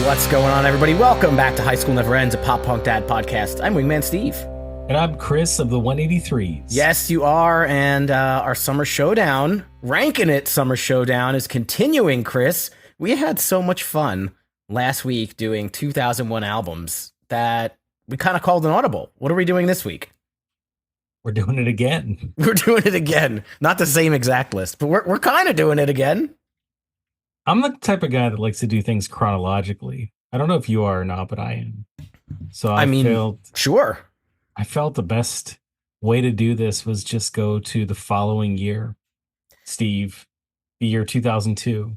What's going on, everybody? Welcome back to High School Never Ends, a pop punk dad podcast. I'm Wingman Steve. And I'm Chris of the 183s. Yes, you are. And our summer showdown, Rankin It Summer Showdown, is continuing, Chris. We had so much fun last week doing 2001 albums that we kind of called an audible. What are we doing this week? We're doing it again. We're doing it again. Not the same exact list, but we're kind of doing it again. I'm the type of guy that likes to do things chronologically. I don't know if you are or not, but I am. So sure. I felt the best way to do this was just go to the following year. Steve, the year 2002. Do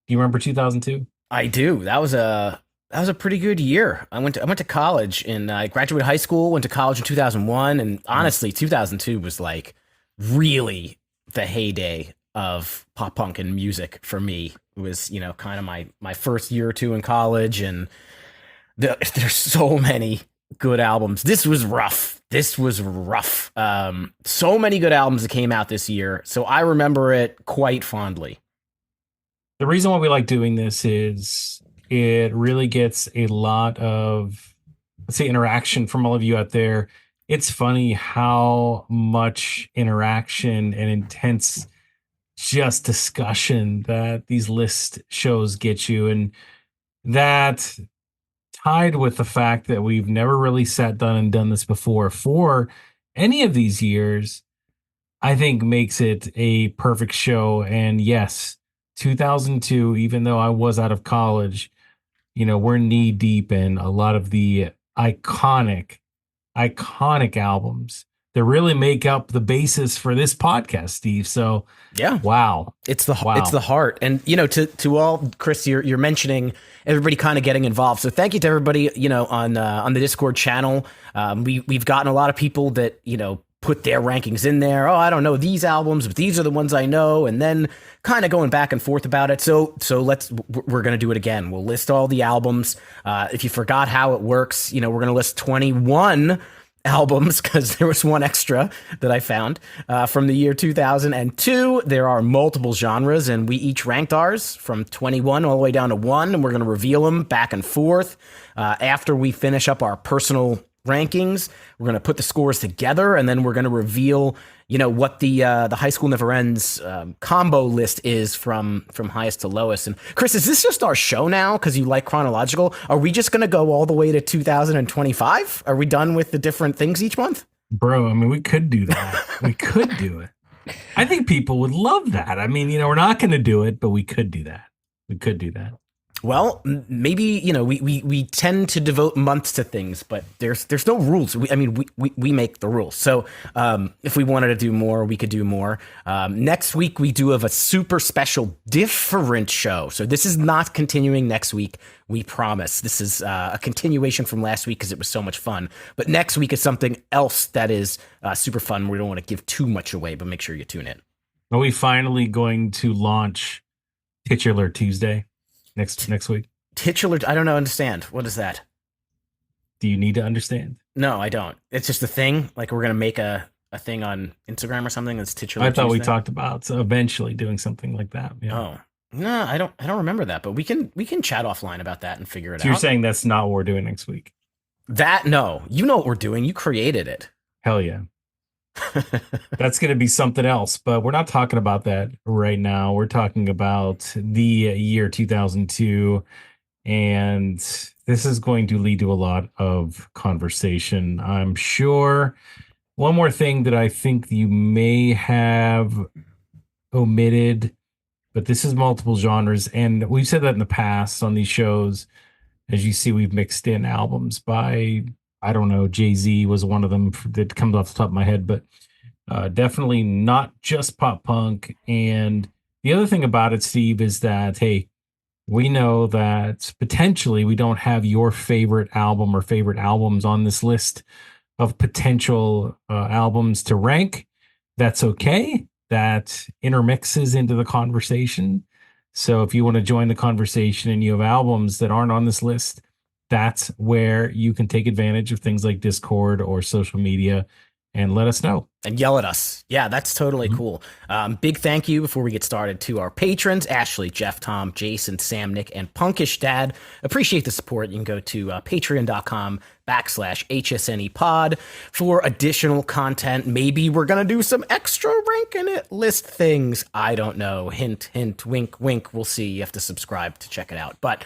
you remember 2002? I do. That was a pretty good year. I went to college and I graduated high school, went to college in 2001, and honestly, 2002 was like really the heyday of pop punk and music for me. It was, kind of my first year or two in college, and there's so many good albums. This was rough. So many good albums that came out this year, so I remember it quite fondly. The reason why we like doing this is it really gets a lot of, let's say, interaction from all of you out there. It's funny how much interaction and intense just discussion that these list shows get you. And that tied with the fact that we've never really sat down and done this before for any of these years, I think makes it a perfect show. And yes, 2002, even though I was out of college, we're knee deep in a lot of the iconic albums that really make up the basis for this podcast, Steve. So yeah, wow, it's the heart. And to all, Chris, you're mentioning everybody kind of getting involved. So thank you to everybody on the Discord channel. We've gotten a lot of people that put their rankings in there. Oh, I don't know these albums, but these are the ones I know, and then kind of going back and forth about it. So we're going to do it again. We'll list all the albums. If you forgot how it works, we're going to list 21 albums because there was one extra that I found from the year 2002. There are multiple genres, and we each ranked ours from 21 all the way down to 1, and we're going to reveal them back and forth. After we finish up our personal rankings, we're going to put the scores together, and then we're going to reveal what the High School Never Ends combo list is from highest to lowest. And Chris, is this just our show now because you like chronological? Are we just going to go all the way to 2025? Are we done with the different things each month? Bro, I mean, we could do that. We could do it. I think people would love that. I mean, we're not going to do it, but we could do that. Well, maybe, we tend to devote months to things, but there's no rules. We make the rules. So if we wanted to do more, we could do more. Next week, we do have a super special different show. So this is not continuing next week. We promise. This is a continuation from last week because it was so much fun. But next week is something else that is super fun. We don't want to give too much away, but make sure you tune in. Are we finally going to launch Titular Tuesday? Next week. Titular, I don't understand. What is that? Do you need to understand? No, I don't. It's just a thing. Like we're gonna make a thing on Instagram or something that's Titular. I thought Tuesday. we talked about eventually doing something like that. Yeah. Oh no, I don't remember that. But we can chat offline about that and figure it out. You're saying that's not what we're doing next week? No, you know what we're doing. You created it. Hell yeah. That's going to be something else, but we're not talking about that right now. We're talking about the year 2002, and this is going to lead to a lot of conversation, I'm sure. One more thing that I think you may have omitted, but this is multiple genres, and we've said that in the past on these shows. As you see, we've mixed in albums by, I don't know, Jay-Z was one of them that comes off the top of my head, but definitely not just pop punk. And the other thing about it, Steve, is that, hey, we know that potentially we don't have your favorite album or favorite albums on this list of potential albums to rank. That's okay. That intermixes into the conversation. So if you want to join the conversation and you have albums that aren't on this list, that's where you can take advantage of things like Discord or social media and let us know. And yell at us. Yeah, that's totally cool. Big thank you before we get started to our patrons, Ashley, Jeff, Tom, Jason, Sam, Nick, and Punkish Dad. Appreciate the support. You can go to patreon.com/HSNE pod for additional content. Maybe we're going to do some extra Rankin It list things. I don't know. Hint, hint, wink, wink. We'll see. You have to subscribe to check it out. But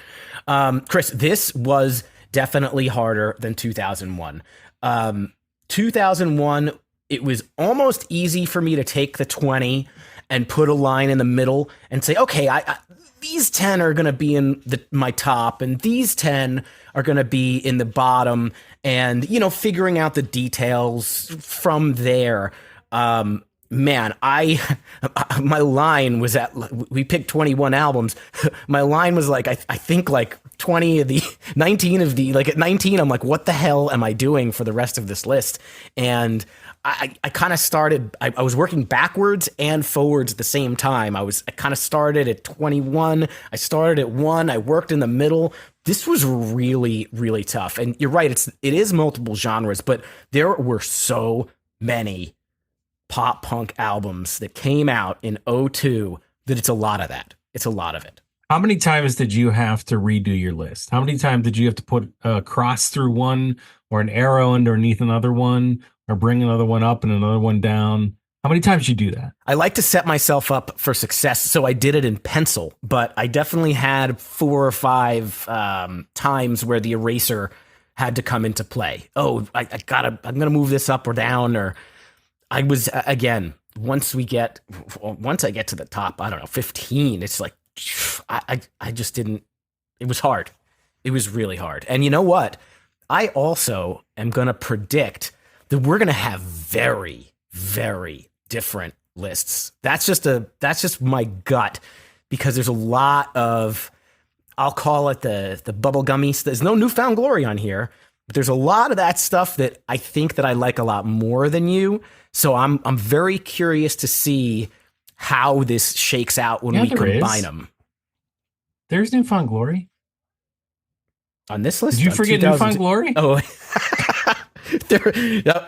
Chris, this was definitely harder than 2001. 2001, it was almost easy for me to take the 20 and put a line in the middle and say, okay, these 10 are going to be in my top and these 10 are going to be in the bottom, and, figuring out the details from there. Man, my line was we picked 21 albums. My line was like, I think like 20 of the 19 of the, like at 19, I'm like, what the hell am I doing for the rest of this list? And I kind of started, I was working backwards and forwards at the same time. I kind of started at 21. I started at 1. I worked in the middle. This was really, really tough. And you're right. It is multiple genres, but there were so many pop punk albums that came out in 2002 that it's a lot of that. It's a lot of it. How many times did you have to redo your list? How many times did you have to put a cross through one or an arrow underneath another one or bring another one up and another one down? How many times did you do that? I like to set myself up for success, so I did it in pencil, but I definitely had 4 or 5 times where the eraser had to come into play. Oh, I'm going to move this up or down, or I was, again, once I get to the top, I don't know, 15, it's like, I just didn't, it was hard. It was really hard. And you know what? I also am going to predict that we're going to have very, very different lists. That's just my gut, because there's a lot of, I'll call it the bubblegummy. There's no Newfound Glory on here, but there's a lot of that stuff that I think that I like a lot more than you. So I'm very curious to see how this shakes out when we combine them. There's Newfound Glory on this list. Did you forget Newfound Glory? Oh,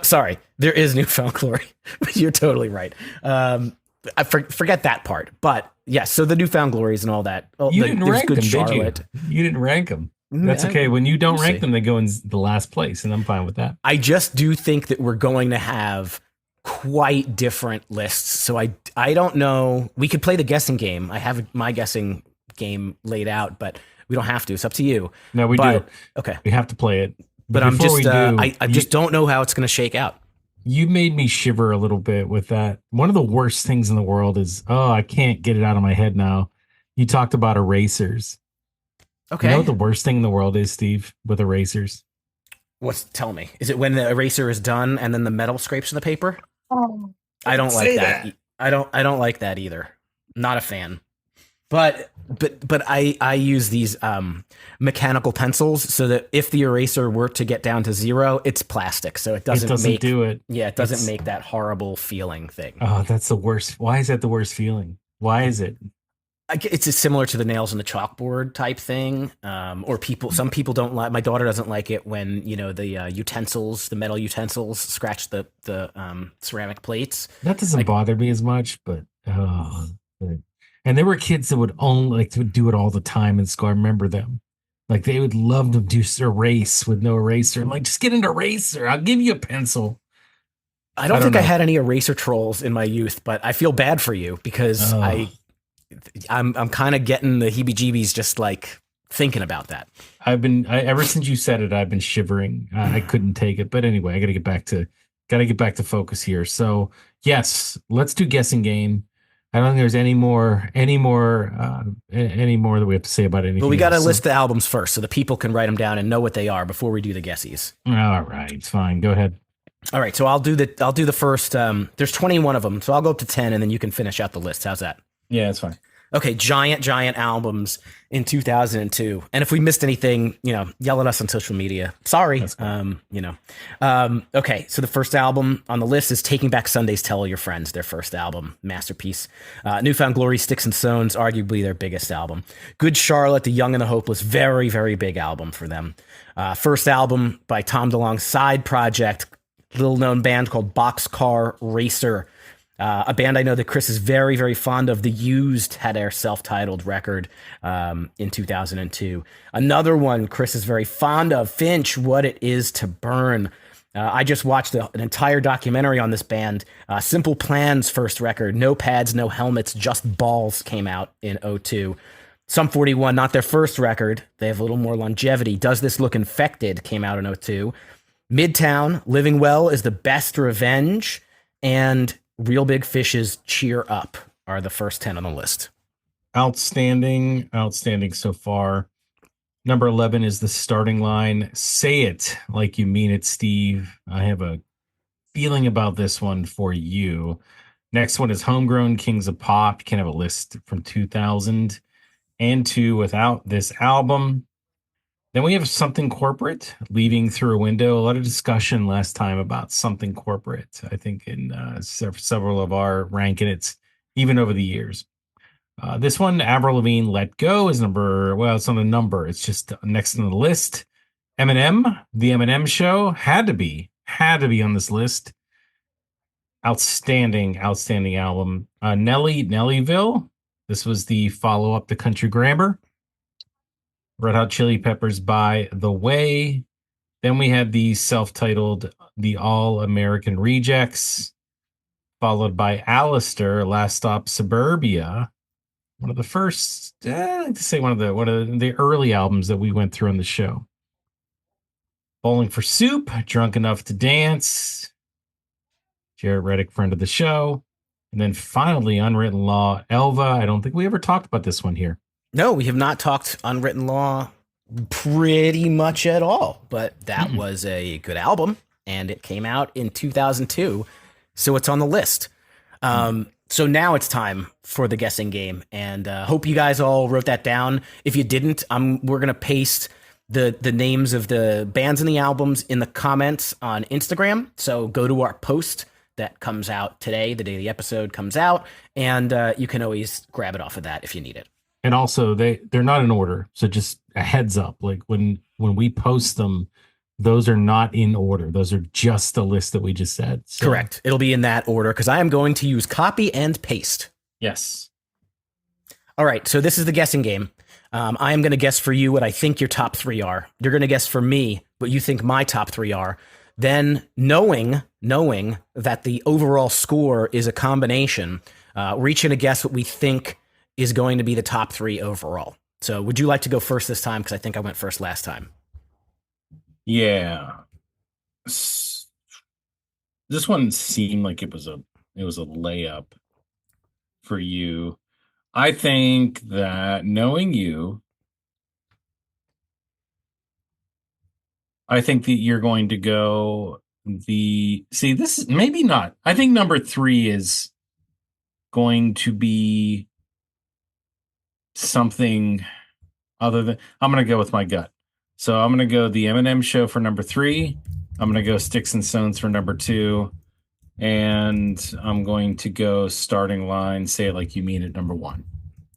sorry. There is Newfound Glory, but you're totally right. I forget that part, but yeah. So the Newfound Glories and all that. You didn't rank them, Charlotte. Did you? You didn't rank them. That's okay. When you don't rank them, they go in the last place, and I'm fine with that. I just do think that we're going to have quite different lists. So I don't know. We could play the guessing game. I have my guessing game laid out, but we don't have to. It's up to you. No, we do. Okay. We have to play it. But I'm just, I just don't know how it's going to shake out. You made me shiver a little bit with that. One of the worst things in the world is, I can't get it out of my head now. You talked about erasers. Okay. You know what the worst thing in the world is, Steve, with erasers? Tell me. Is it when the eraser is done and then the metal scrapes in the paper? Oh, I don't like that. I don't like that either. Not a fan. But I use these mechanical pencils so that if the eraser were to get down to 0, it's plastic, so it doesn't do it. Yeah, it doesn't make that horrible feeling thing. Oh, that's the worst. Why is that the worst feeling? Why is it? It's similar to the nails in the chalkboard type thing, or some people don't like. My daughter doesn't like it when the metal utensils scratch the ceramic plates. That doesn't bother me as much, but and there were kids that would do it all the time in school. I remember them. Like they would love to do erase with no eraser. I'm like, just get an eraser. I'll give you a pencil. I don't think I had any eraser trolls in my youth, but I feel bad for you because I'm kind of getting the heebie-jeebies just like thinking about that. Ever since you said it, I've been shivering. I couldn't take it. But anyway, I got to get back to focus here. So yes, let's do guessing game. I don't think there's any more that we have to say about anything. But we got to list the albums first so the people can write them down and know what they are before we do the guessies. All right, fine. Go ahead. All right, so I'll do the first. There's 21 of them, so I'll go up to 10, and then you can finish out the list. How's that? Yeah, that's fine. Okay, giant albums in 2002. And if we missed anything, yell at us on social media. Sorry. Cool. Okay, so the first album on the list is Taking Back Sundays, Tell All Your Friends, their first album, masterpiece. Newfound Glory, Sticks and Stones, arguably their biggest album. Good Charlotte, The Young and the Hopeless, very, very big album for them. First album by Tom DeLonge's side project, little known band called Boxcar Racer. A band I know that Chris is very, very fond of. The Used had their self-titled record in 2002. Another one Chris is very fond of, Finch, What It Is to Burn. I just watched an entire documentary on this band. Simple Plan's first record, No Pads, No Helmets, Just Balls, came out in '02. Sum 41, not their first record. They have a little more longevity. Does This Look Infected came out in '02. Midtown, Living Well is the Best Revenge, and Real Big Fish's Cheer Up are the first 10 on the list. Outstanding, outstanding so far. Number 11 is The Starting Line. Say It Like You Mean It, Steve. I have a feeling about this one for you. Next one is Homegrown Kings of Pop. You can have a list from 2002 without this album. Then we have Something Corporate, Leaving Through a Window. A lot of discussion last time about Something Corporate, I think, in several of our Rankin It's, even over the years. This one, Avril Lavigne, Let Go, is well, it's not a number. It's just next on the list. Eminem, The Eminem Show, had to be on this list. Outstanding, outstanding album. Nellyville. This was the follow-up to Country Grammar. Red Hot Chili Peppers, By the Way. Then we had the self-titled The All American Rejects, followed by Alistair, Last Stop Suburbia. One of the first, I like to say one of the early albums that we went through on the show. Bowling for Soup, Drunk Enough to Dance, Jarrett Reddick, friend of the show. And then finally, Unwritten Law, Elva. I don't think we ever talked about this one here. No, we have not talked Unwritten Law pretty much at all, but that was a good album, and it came out in 2002, so it's on the list. So now it's time for the guessing game, and hope you guys all wrote that down. If you didn't, we're going to paste the names of the bands and the albums in the comments on Instagram, so go to our post that comes out today, the day the episode comes out, and you can always grab it off of that if you need it. And also, they're not in order, so just a heads up. Like when we post them, those are not in order. Those are just the list that we just said. So. Correct. It'll be in that order because I am going to use copy and paste. Yes. All right. So this is the guessing game. I am going to guess for you what I think your top three are. You're going to guess for me what you think my top three are. Then knowing that the overall score is a combination, we're each going to guess what we think is going to be the top three overall. So would you like to go first this time? Because I think I went first last time. Yeah. This one seemed like it was a layup for you. I think that knowing you, I think that you're going to go this is maybe not. I think number 3 is going to be something other than, I'm going to go with my gut. So I'm going to go The Eminem Show for number 3. I'm going to go Sticks and Stones for number 2. And I'm going to go Starting Line, Say It Like You Mean It, number 1.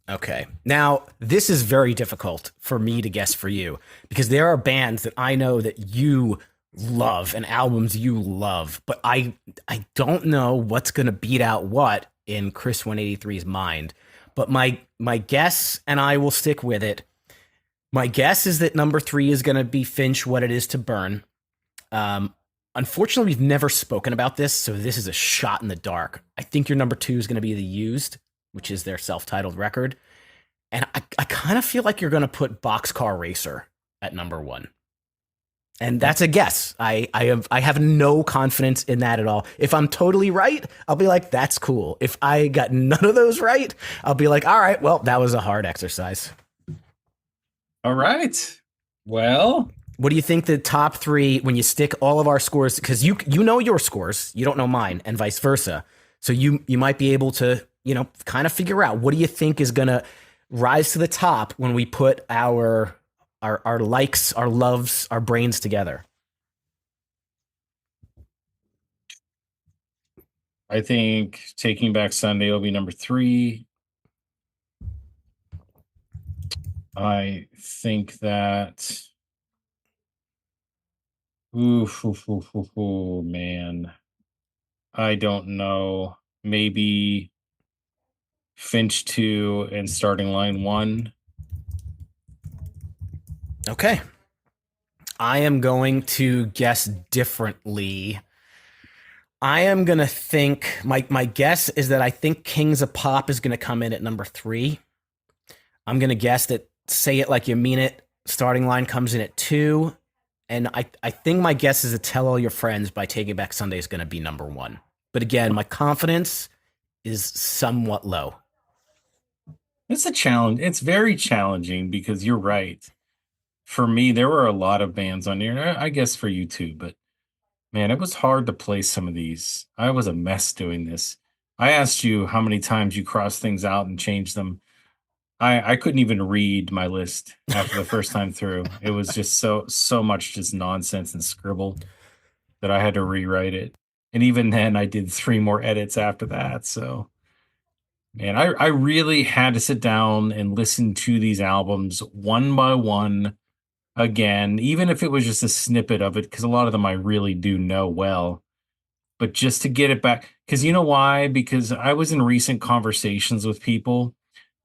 Okay. Now, this is very difficult for me to guess for you because there are bands that I know that you love and albums you love, but I don't know what's going to beat out what in Chris 183's mind. But my guess, and I will stick with it, my guess is that number 3 is going to be Finch, What It Is to Burn. Unfortunately, we've never spoken about this, so this is a shot in the dark. I think your number 2 is going to be The Used, which is their self-titled record. And I kind of feel like you're going to put Boxcar Racer at number 1. And that's a guess. I have no confidence in that at all. If I'm totally right, I'll be like, that's cool. If I got none of those right, I'll be like, all right, well, that was a hard exercise. All right. Well, what do you think the top 3, when you stick all of our scores, because you know your scores, you don't know mine, and vice versa. So you might be able to, kind of figure out what do you think is going to rise to the top when we put our likes, our loves, our brains together. I think Taking Back Sunday will be number 3. I think that Oof, oof, oof, oof, ooh, man. I don't know. Maybe Finch 2 and starting line 1. Okay. I am going to guess differently. I am going to think my guess is that I think Kings of Pop is going to come in at number 3. I'm going to guess that Say It Like You Mean It starting line comes in at 2. And I think my guess is that Tell All Your Friends by Taking Back Sunday is going to be number 1. But again, my confidence is somewhat low. It's a challenge. It's very challenging because you're right. For me, there were a lot of bands on here, and I guess for you too, but man, it was hard to place some of these. I was a mess doing this. I asked you how many times you crossed things out and changed them. I couldn't even read my list after the first time through. It was just so much just nonsense and scribble that I had to rewrite it. And even then I did 3 more edits after that. So man, I really had to sit down and listen to these albums one by one again, even if it was just a snippet of it, because a lot of them I really do know well. But just to get it back, because you know why? Because I was in recent conversations with people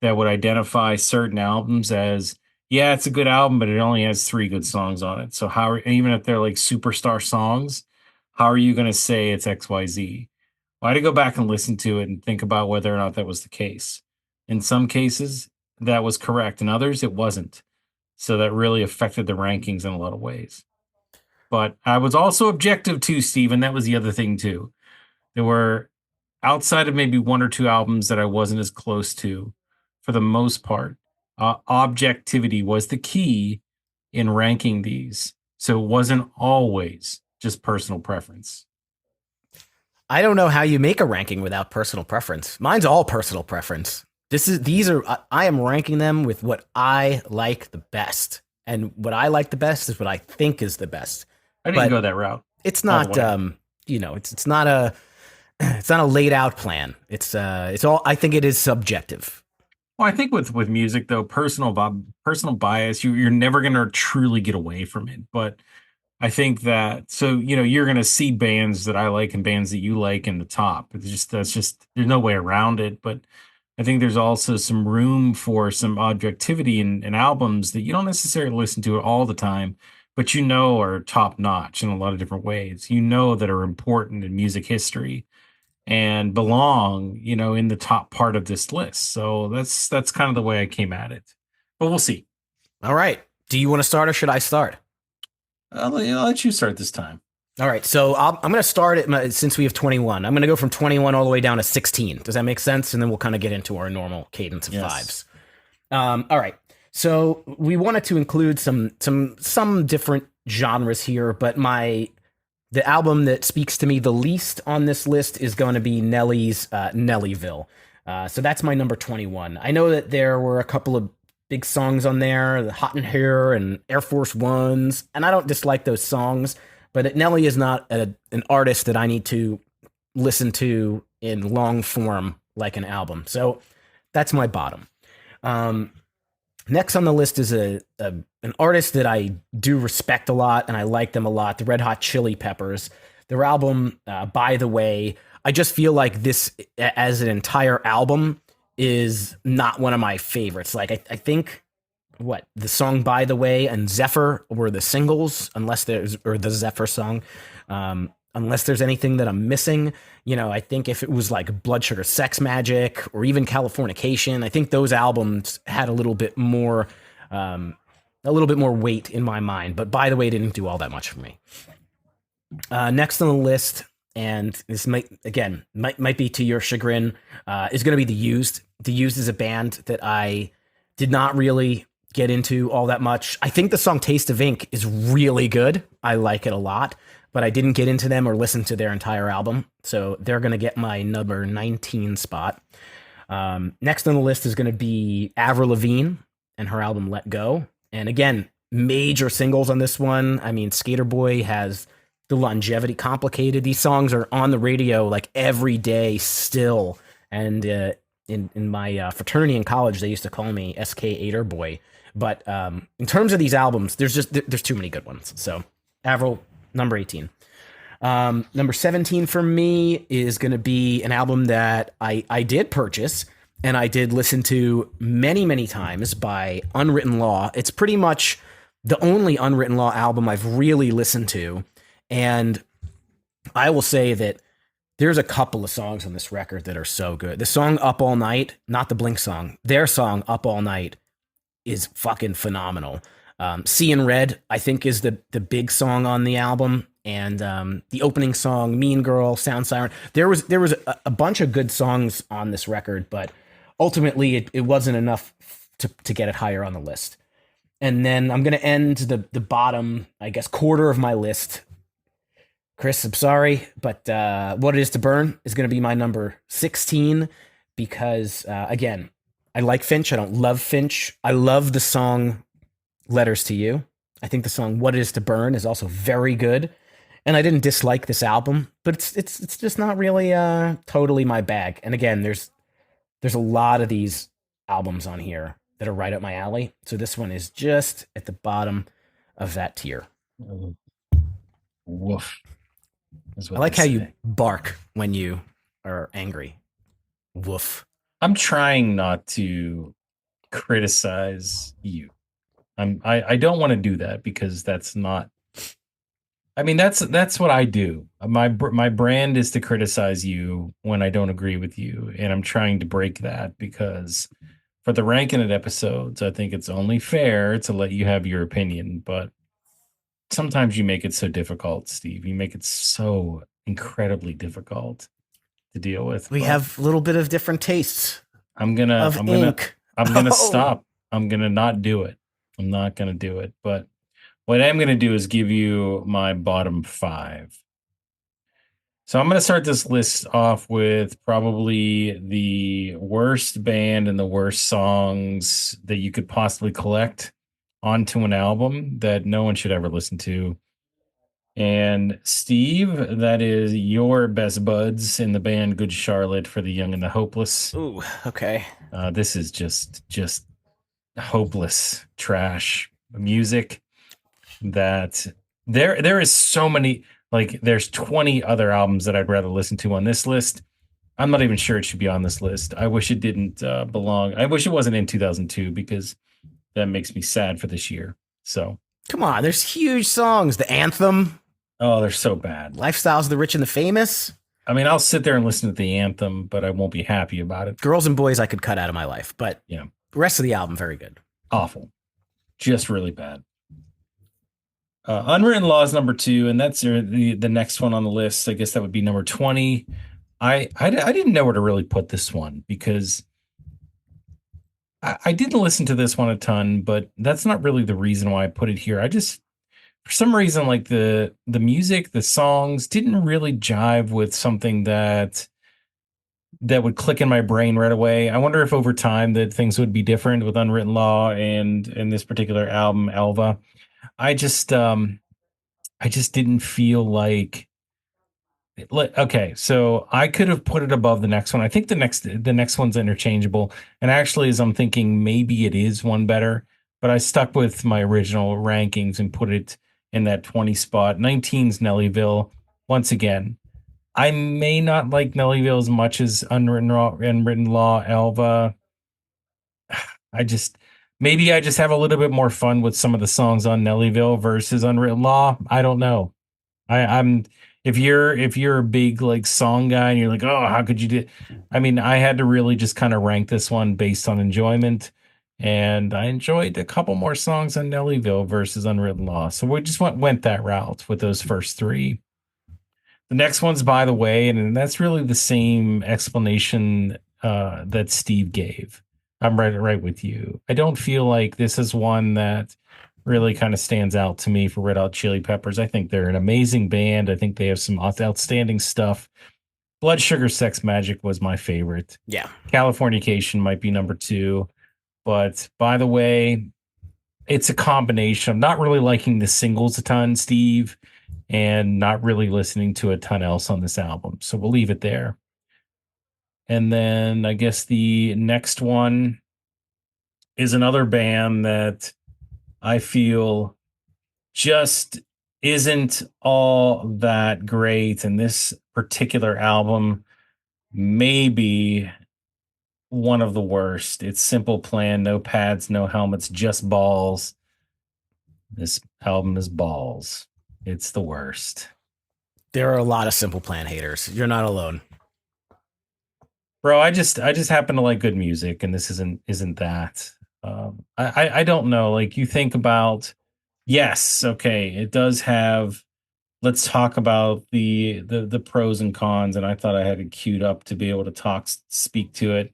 that would identify certain albums as, yeah, it's a good album, but it only has 3 good songs on it. So even if they're like superstar songs, how are you going to say it's XYZ? Well, I had to go back and listen to it and think about whether or not that was the case. In some cases, that was correct. In others, it wasn't. So that really affected the rankings in a lot of ways. But I was also objective too, Steve, and that was the other thing too. There were outside of maybe 1 or 2 albums that I wasn't as close to, for the most part, objectivity was the key in ranking these. So it wasn't always just personal preference. I don't know how you make a ranking without personal preference. Mine's all personal preference. These are I am ranking them with what I like the best. And what I like the best is what I think is the best. I didn't But go that route. it's All the not way. it's not a it's not a laid out plan. It's all I think it is subjective. Well, I think with music though, personal bias, you're never gonna truly get away from it. But I think that so you're gonna see bands that I like and bands that you like in the top. It's just that's just there's no way around it. But I think there's also some room for some objectivity in albums that you don't necessarily listen to it all the time, but are top notch in a lot of different ways. That are important in music history and belong, in the top part of this list. So that's kind of the way I came at it. But we'll see. All right. Do you want to start or should I start? I'll let you start this time. All right. So I'm going to start since we have 21. I'm going to go from 21 all the way down to 16. Does that make sense? And then we'll kind of get into our normal cadence of fives. All right. So we wanted to include some different genres here, but the album that speaks to me the least on this list is going to be Nelly's Nellyville. So that's my number 21. I know that there were a couple of big songs on there, the Hot in Here and Air Force Ones, and I don't dislike those songs, but Nelly is not an artist that I need to listen to in long form like an album. So that's my bottom. Next on the list is an artist that I do respect a lot, and I like them a lot, the Red Hot Chili Peppers. Their album, By the Way, I just feel like this, as an entire album, is not one of my favorites. Like, I think, the song By the Way and Zephyr were the singles, or the Zephyr song, unless there's anything that I'm missing. I think if it was like Blood Sugar Sex Magic or even Californication, I think those albums had a little bit more weight in my mind. But By the Way didn't do all that much for me. Next on the list, and this might be to your chagrin, is going to be The Used. The Used is a band that I did not really get into all that much. I think the song Taste of Ink is really good. I like it a lot, but I didn't get into them or listen to their entire album. So they're going to get my number 19 spot. Next on the list is going to be Avril Lavigne and her album Let Go. And again, major singles on this one. I mean, Skater Boy has The Longevity, Complicated. These songs are on the radio like every day still. And in my fraternity in college, they used to call me SK Ater Boy. But in terms of these albums, there's too many good ones. So Avril, Number 18. Number 17 for me is going to be an album that I did purchase and I did listen to many, many times by Unwritten Law. It's pretty much the only Unwritten Law album I've really listened to. And I will say that there's a couple of songs on this record that are so good. The song Up All Night, not the Blink song, their song Up All Night is fucking phenomenal. See in Red, I think, is the big song on the album, and the opening song, Mean Girl, Sound Siren. There was a bunch of good songs on this record, but ultimately it wasn't enough to get it higher on the list. And then I'm gonna end the bottom, I guess, quarter of my list. Chris, I'm sorry, but What It Is to Burn is going to be my number 16 because, again, I like Finch. I don't love Finch. I love the song Letters to You. I think the song What It Is to Burn is also very good. And I didn't dislike this album, but it's just not really totally my bag. And again, there's a lot of these albums on here that are right up my alley. So this one is just at the bottom of that tier. Woof. I like how you bark when you are angry. Woof. I'm trying not to criticize you. I don't want to do that because that's not. I mean, that's what I do. My brand is to criticize you when I don't agree with you, and I'm trying to break that because for the Rankin It episodes, I think it's only fair to let you have your opinion, but sometimes you make it so difficult, Steve. You make it so incredibly difficult to deal with. We have a little bit of different tastes. I'm gonna Oh. stop. I'm gonna not do it. I'm not gonna do it. But what I'm gonna do is give you my bottom 5. So I'm gonna start this list off with probably the worst band and the worst songs that you could possibly collect onto an album that no one should ever listen to. And Steve, that is your best buds in the band Good Charlotte for the Young and the Hopeless. Ooh, okay. This is just hopeless trash music that there is so many, like there's 20 other albums that I'd rather listen to on this list. I'm not even sure it should be on this list. I wish it didn't belong. I wish it wasn't in 2002 because that makes me sad for this year. So come on, there's huge songs. The Anthem. Oh, they're so bad. Lifestyles of the Rich and the Famous. I mean, I'll sit there and listen to the anthem, but I won't be happy about it. Girls and Boys I could cut out of my life, but yeah, the rest of the album, very good. Awful. Just really bad. Unwritten Law is number 2, and that's the next one on the list. I guess that would be number 20. I didn't know where to really put this one because I didn't listen to this one a ton, but that's not really the reason why I put it here. I just, for some reason, like the music, the songs didn't really jive with something that would click in my brain right away. I wonder if over time that things would be different with Unwritten Law and in this particular album, Alva. I just didn't feel like. Okay, so I could have put it above the next one. I think the next one's interchangeable. And actually, as I'm thinking, maybe it is one better. But I stuck with my original rankings and put it in that 20 spot. 19's Nellyville. Once again, I may not like Nellyville as much as Unwritten Law, Alva. Maybe I just have a little bit more fun with some of the songs on Nellyville versus Unwritten Law. I don't know. I'm if you're a big like song guy and you're like, oh, how could you do? I mean, I had to really just kind of rank this one based on enjoyment, and I enjoyed a couple more songs on Nellyville versus Unwritten Law. So we just went that route with those first 3. The next one's By the Way, and that's really the same explanation that Steve gave. I'm right with you. I don't feel like this is one that really kind of stands out to me for Red Hot Chili Peppers. I think they're an amazing band. I think they have some outstanding stuff. Blood Sugar Sex Magic was my favorite. Yeah. Californication might be number 2. But By the Way, it's a combination of not really liking the singles a ton, Steve, and not really listening to a ton else on this album. So we'll leave it there. And then I guess the next one is another band that I feel just isn't all that great, and this particular album may be one of the worst. It's Simple Plan, no pads, no helmets, just balls. This album is balls. It's the worst. There are a lot of Simple Plan haters. You're not alone. Bro, I just happen to like good music, and this isn't that. I don't know. Like you think about, yes, okay, it does have. Let's talk about the pros and cons, and I thought I had it queued up to be able to speak to it.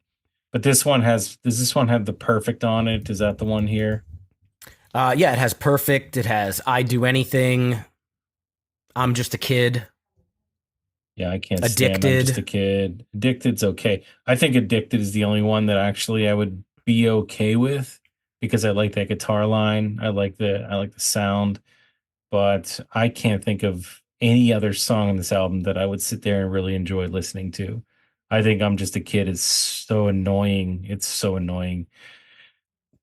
But this one has. Does this one have the perfect on it? Is that the one here? Yeah, it has Perfect. It has I Do Anything. I'm Just a Kid. Yeah, I can't stand. I'm Addicted. just a kid. Addicted's okay. I think Addicted is the only one that actually I would be okay with because I like that guitar line. I like the sound, but I can't think of any other song on this album that I would sit there and really enjoy listening to. I think I'm just a kid is so annoying. It's so annoying.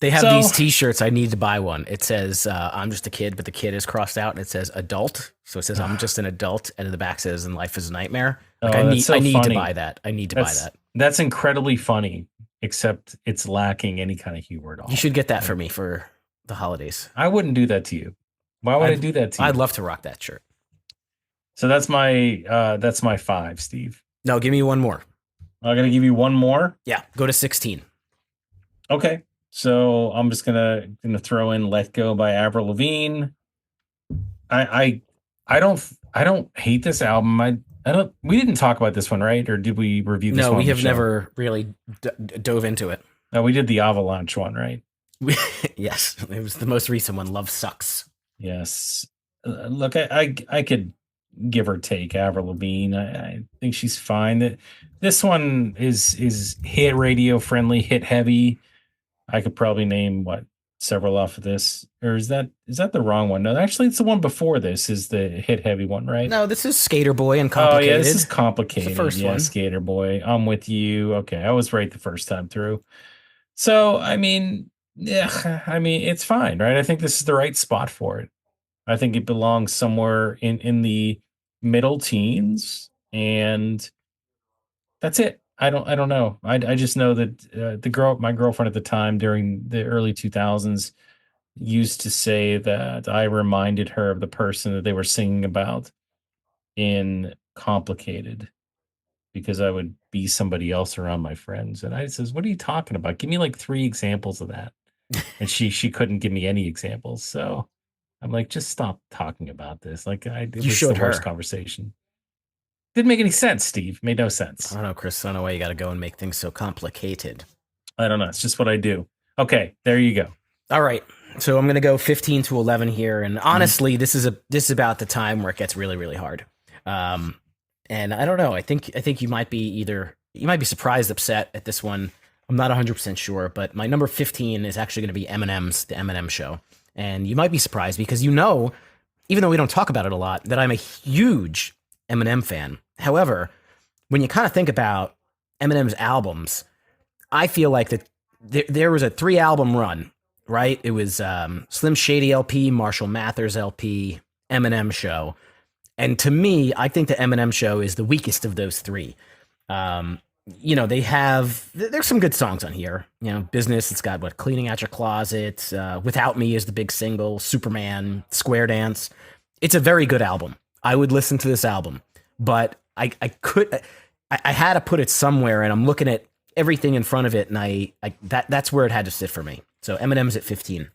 They have So, these T-shirts. I need to buy one. It says "I'm just a kid," but the kid is crossed out, and it says "adult." So it says "I'm just an adult," and in the back says "And life is a nightmare." Like oh, that's I so need to funny. buy that. I need to buy That's that. that's incredibly funny, except it's lacking any kind of humor at You all. should get that Like, for me for the holidays. I wouldn't do that to you. Why would I do that to I'd you? love to rock that shirt. So that's my five, Steve. No, give me one more. I'm gonna give you one more. Yeah, go to 16. Okay. So I'm just gonna throw in "Let Go" by Avril Lavigne. I I don't hate this album. I don't. We didn't talk about this one, right? Or did we review this No, one we on the have show? never really dove into it. No, we did the Avalanche one, right? Yes, it was the most recent one. Love Sucks. Yes. Look, I could give or take Avril Lavigne. I think she's fine. This one is hit radio friendly, hit heavy. I could probably name what several off of this. Or is that the wrong one? No, actually, it's the one before this. Is the hit heavy one, right? No, this is Skater Boy and Oh yeah, this is Complicated. It's the complicated. first Yeah, one. Skater Boy. I'm with you. Okay, I was right the first time through. So I mean, yeah, I mean it's fine, right? I think this is the right spot for it. I think it belongs somewhere in the middle teens, and that's it. I don't know. I just know that my girlfriend at the time during the early 2000s used to say that I reminded her of the person that they were singing about in Complicated because I would be somebody else around my friends, and I says, "What are you talking about? Give me like three examples of that." And she couldn't give me any examples, so I'm like, just stop talking about this. Like, it You was the showed worst her. conversation. Didn't make any sense, Steve. Made no I sense. don't know, Chris. I don't know why you got to go and make things so complicated. I don't know. It's just what I do. Okay, there you go. All right. So I'm going to go 15 to 11 here. And Mhm. honestly, this is about the time where it gets really, really hard. Um, and I don't know. I think you might be surprised, upset at this one. I'm not 100% sure, but my number 15 is actually going to be Eminem's The Eminem Show. And you might be surprised because even though we don't talk about it a lot, that I'm a huge Eminem fan. However, when you kind of think about Eminem's albums, I feel like that there was a 3 album run, right? It was Slim Shady LP, Marshall Mathers LP, Eminem Show. And to me, I think the Eminem Show is the weakest of those 3. Um, there's some good songs on here. Business, it's got what, Cleaning Out Your Closet, Without Me is the big single, Superman, Square Dance. It's a very good album. I would listen to this album, but I had to put it somewhere, and I'm looking at everything in front of it, and that's where it had to sit for me. So Eminem's at 15.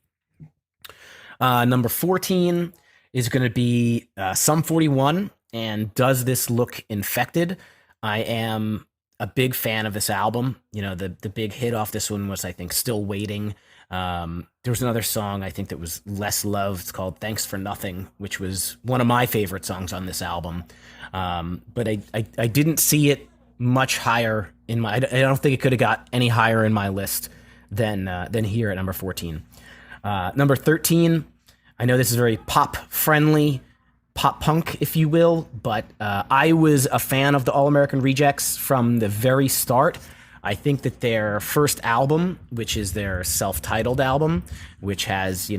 Number 14 is going to be Sum 41 and Does This Look Infected? I am a big fan of this album. The big hit off this one was, I think, Still Waiting. There was another song I think that was less loved. It's called Thanks for Nothing, which was one of my favorite songs on this album. But I didn't see it much higher in my. I don't think it could have got any higher in my list than here at number 14. Number 13. I know this is very pop friendly, pop punk, if you will, but I was a fan of the All American Rejects from the very start. I think that their first album, which is their self-titled album, which has,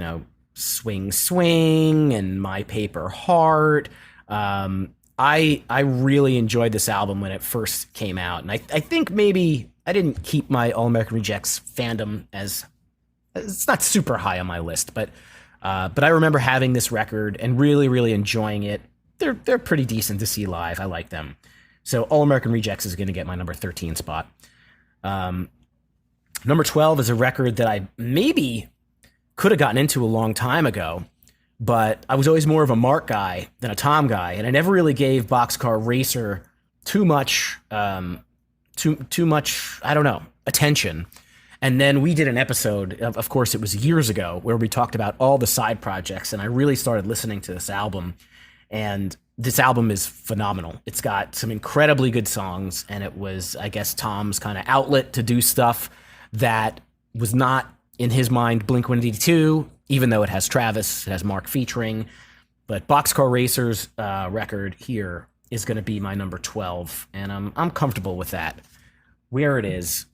Swing Swing and My Paper Heart. I really enjoyed this album when it first came out, and I think maybe I didn't keep my All American Rejects fandom as it's not super high on my list, but I remember having this record and really enjoying it. They're pretty decent to see live. I like them. So All American Rejects is going to get my number 13 spot. Number 12 is a record that I maybe could have gotten into a long time ago, but I was always more of a Mark guy than a Tom guy, and I never really gave Boxcar Racer too much, too much, I don't know, attention. And then we did an episode, of course, it was years ago, where we talked about all the side projects, and I really started listening to this album. And this album is phenomenal. It's got some incredibly good songs, and it was, I guess, Tom's kind of outlet to do stuff that was not, in his mind, Blink-182, even though it has Travis, it has Mark featuring. But Boxcar Racer's record here is going to be my number 12, and I'm comfortable with that. Where it is,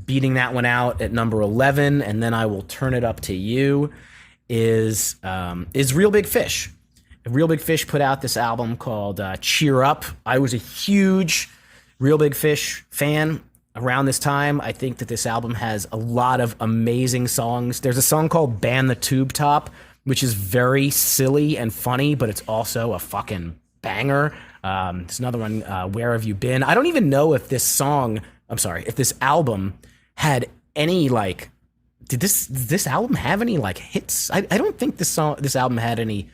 beating that one out at number 11, and then I will turn it up to you, is Real Big Fish. Real Big Fish put out this album called Cheer Up. I was a huge Real Big Fish fan around this time. I think that this album has a lot of amazing songs. There's a song called Ban the Tube Top, which is very silly and funny, but it's also a fucking banger. There's another one, Where Have You Been? I don't even know if this if this album had any, like, did this album have any, like, hits? I don't think this album had any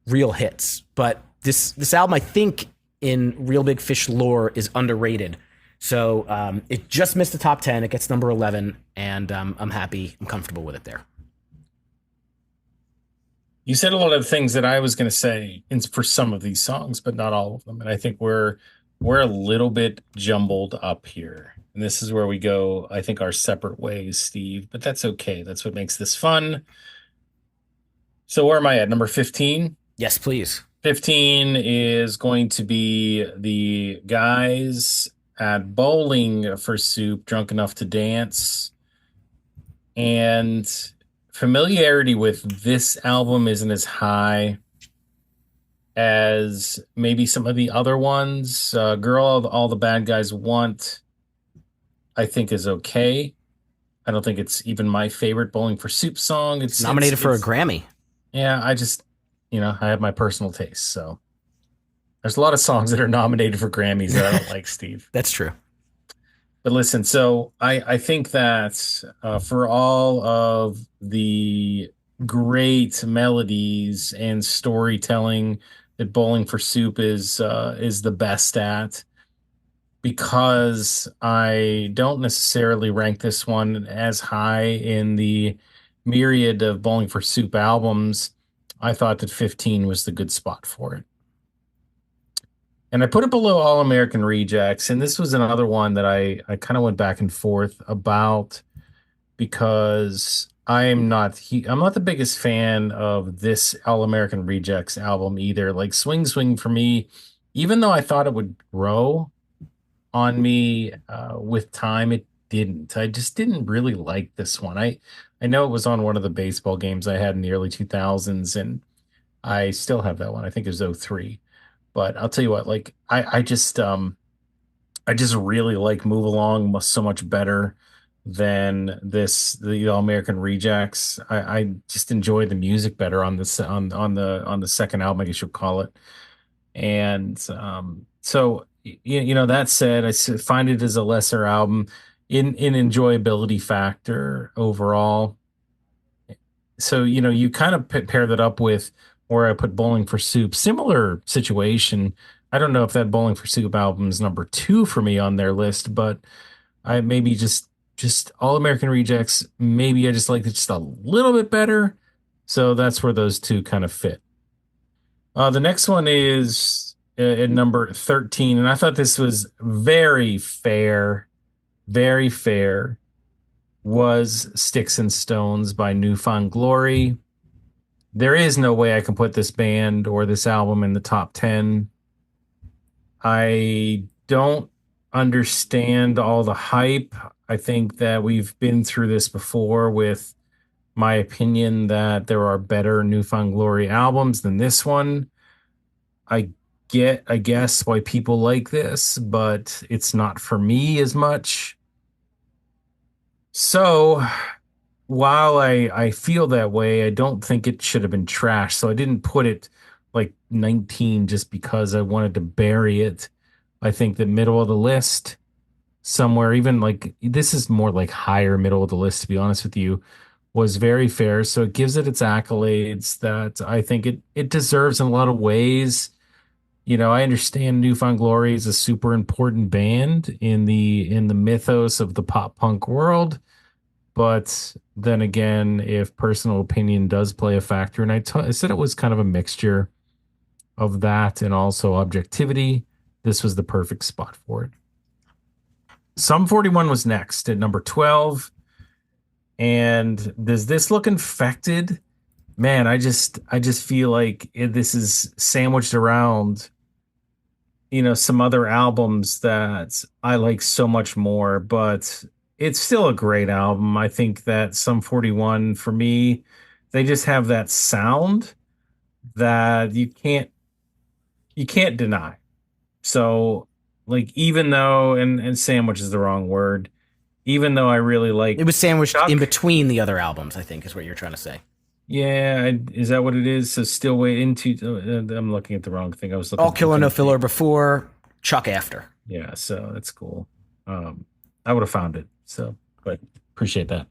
real hits, but this album, I think, in Real Big Fish lore, is underrated. So it just missed the top 10. It gets number 11, and I'm happy. I'm comfortable with it there. You said a lot of things that I was going to say for some of these songs, but not all of them. And I think we're a little bit jumbled up here. And this is where we go, I think, our separate ways, Steve. But that's okay. That's what makes this fun. So where am I at? Number 15? Yes, please. 15 is going to be the guys at Bowling for Soup, Drunk Enough to Dance. And familiarity with this album isn't as high as maybe some of the other ones. Girl, All the Bad Guys Want, I think, is okay. I don't think it's even my favorite Bowling for Soup song. It's nominated for a Grammy. Yeah, I just, I have my personal taste. So there's a lot of songs that are nominated for Grammys that I don't like, Steve. That's true. But listen, so I think that for all of the great melodies and storytelling that Bowling for Soup is the best at, because I don't necessarily rank this one as high in the myriad of Bowling for Soup albums, I thought that 15 was the good spot for it. And I put it below All American Rejects, and this was another one that I kind of went back and forth about, because I'm not the biggest fan of this All American Rejects album either. Like Swing Swing for me, even though I thought it would grow on me with time, it didn't. I just didn't really like this one. I know it was on one of the baseball games I had in the early 2000s, and I still have that one. I think it was 03. But I'll tell you what, like I just really like Move Along so much better than the All American Rejects. I just enjoy the music better on this on the second album, I guess you'll call it. And so that said, I find it as a lesser album in enjoyability factor overall. So you kind of pair that up with where I put Bowling for Soup. Similar situation. I don't know if that Bowling for Soup album is number 2 for me on their list, but I maybe just All American Rejects, maybe I just like it just a little bit better. So that's where those two kind of fit. The next one is at number 13, and I thought this was very fair, was Sticks and Stones by Newfound Glory. There is no way I can put this band or this album in the top 10. I don't understand all the hype. I think that we've been through this before with my opinion that there are better Newfound Glory albums than this one. I I guess, why people like this, but it's not for me as much. So while I feel that way, I don't think it should have been trash. So I didn't put it like 19 just because I wanted to bury it. I think that middle of the list, somewhere, even like this is more like higher middle of the list, to be honest with you, was very fair. So it gives it its accolades that I think it deserves in a lot of ways. I understand Newfound Glory is a super important band in the mythos of the pop punk world, but then again, if personal opinion does play a factor, and I said it was kind of a mixture of that and also objectivity, this was the perfect spot for it. Sum 41 was next at number 12. And does this look infected? Man, I just feel like this is sandwiched around, some other albums that I like so much more, but it's still a great album. I think that Sum 41 for me, they just have that sound that you can't deny. So like even though and sandwich is the wrong word, even though I really It like was sandwiched in Chuck, between the other albums, I think, is what you're trying to say. yeah, is that what it is? So still way into I'm looking at the wrong thing. I was All looking Killer thinking No of Filler before, Chuck after. yeah, so that's cool. I would have found it. So, but appreciate that.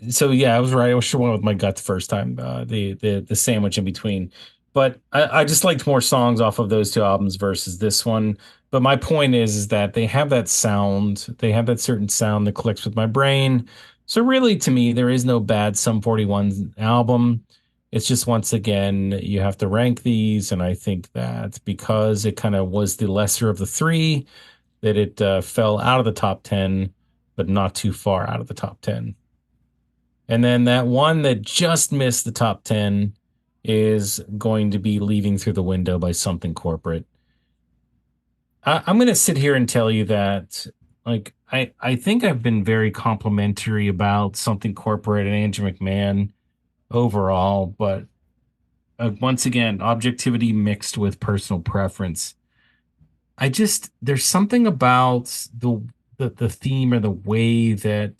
So yeah, I was right. I was sure one with my gut the first time. The sandwich in between, but I just liked more songs off of those two albums versus this one. But my point is that they have that sound. They have that certain sound that clicks with my brain. So really, to me, there is no bad Sum 41 album. It's just once again you have to rank these, and I think that because it kind of was the lesser of the three, that it fell out of the top 10, but not too far out of the top 10. And then that one that just missed the top 10 is going to be Leaving Through the Window by Something Corporate. I'm going to sit here and tell you that, like, I think I've been very complimentary about Something Corporate and Andrew McMahon overall, but once again, objectivity mixed with personal preference. There's something about the theme or the way that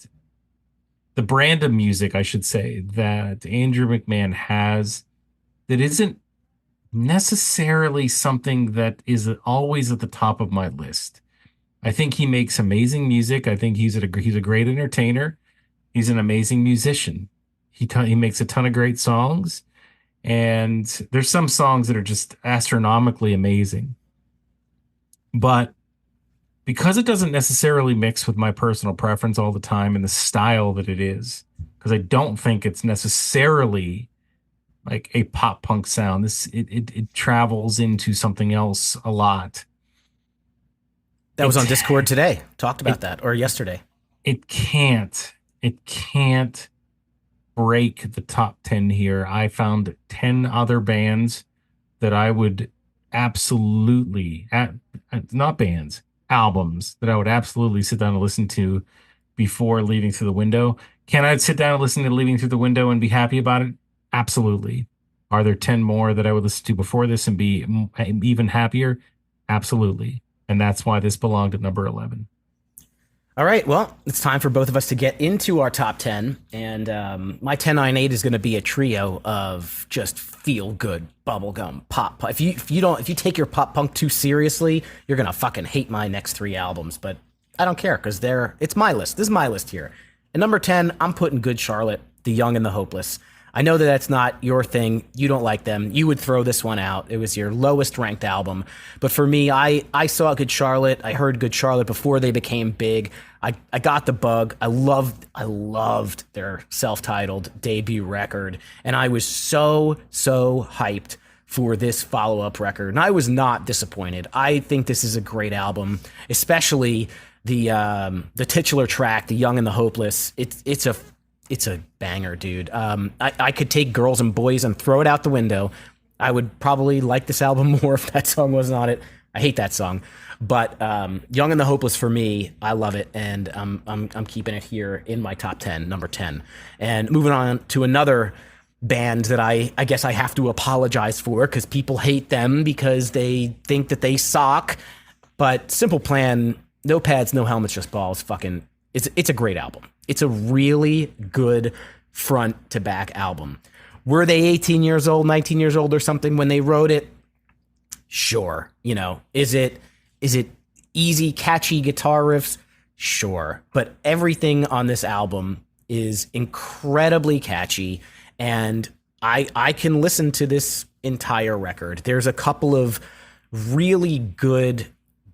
the brand of music, I should say, that Andrew McMahon has that isn't necessarily something that is always at the top of my list. I think he makes amazing music. I think he's a great entertainer. He's an amazing musician. He makes a ton of great songs, and there's some songs that are just astronomically amazing. But because it doesn't necessarily mix with my personal preference all the time and the style that it is, because I don't think it's necessarily like a pop punk sound. It travels into something else a lot. That was on It Discord today. Talked about it that, or yesterday. it can't break the top 10 here. I found 10 other bands that I would absolutely not bands, albums that I would absolutely sit down and listen to before Leaving Through the Window. Can I sit down and listen to Leaving Through the Window and be happy about it? Absolutely. Are there 10 more that I would listen to before this and be even happier? Absolutely. And that's why this belonged at number 11. All right, well, it's time for both of us to get into our top 10. And my 1098 is going to be a trio of just feel good bubblegum pop. If you take your pop punk too seriously, you're going to fucking hate my next three albums. But I don't care because it's my list. This is my list here. At number 10, I'm putting Good Charlotte, The Young and the Hopeless. I know that that's not your thing. You don't like them. You would throw this one out. It was your lowest ranked album. But for me, I saw Good Charlotte. I heard Good Charlotte before they became big. I got the bug. I loved their self-titled debut record. And I was so hyped for this follow-up record. And I was not disappointed. I think this is a great album, especially the titular track, The Young and the Hopeless. It's a banger, dude. I could take Girls and Boys and throw it out the window. I would probably like this album more if that song wasn't on it. I hate that song. But Young and the Hopeless for me, I love it, and I'm keeping it here in my top 10, number 10. And moving on to another band that I guess I have to apologize for because people hate them because they think that they suck. But Simple Plan, no pads, no helmets, just balls. Fucking, it's a great album. It's a really good front to back album. Were they 18 years old, 19 years old, or something when they wrote it? Sure. Is it easy, catchy guitar riffs? Sure. But everything on this album is incredibly catchy, and I can listen to this entire record. There's a couple of really good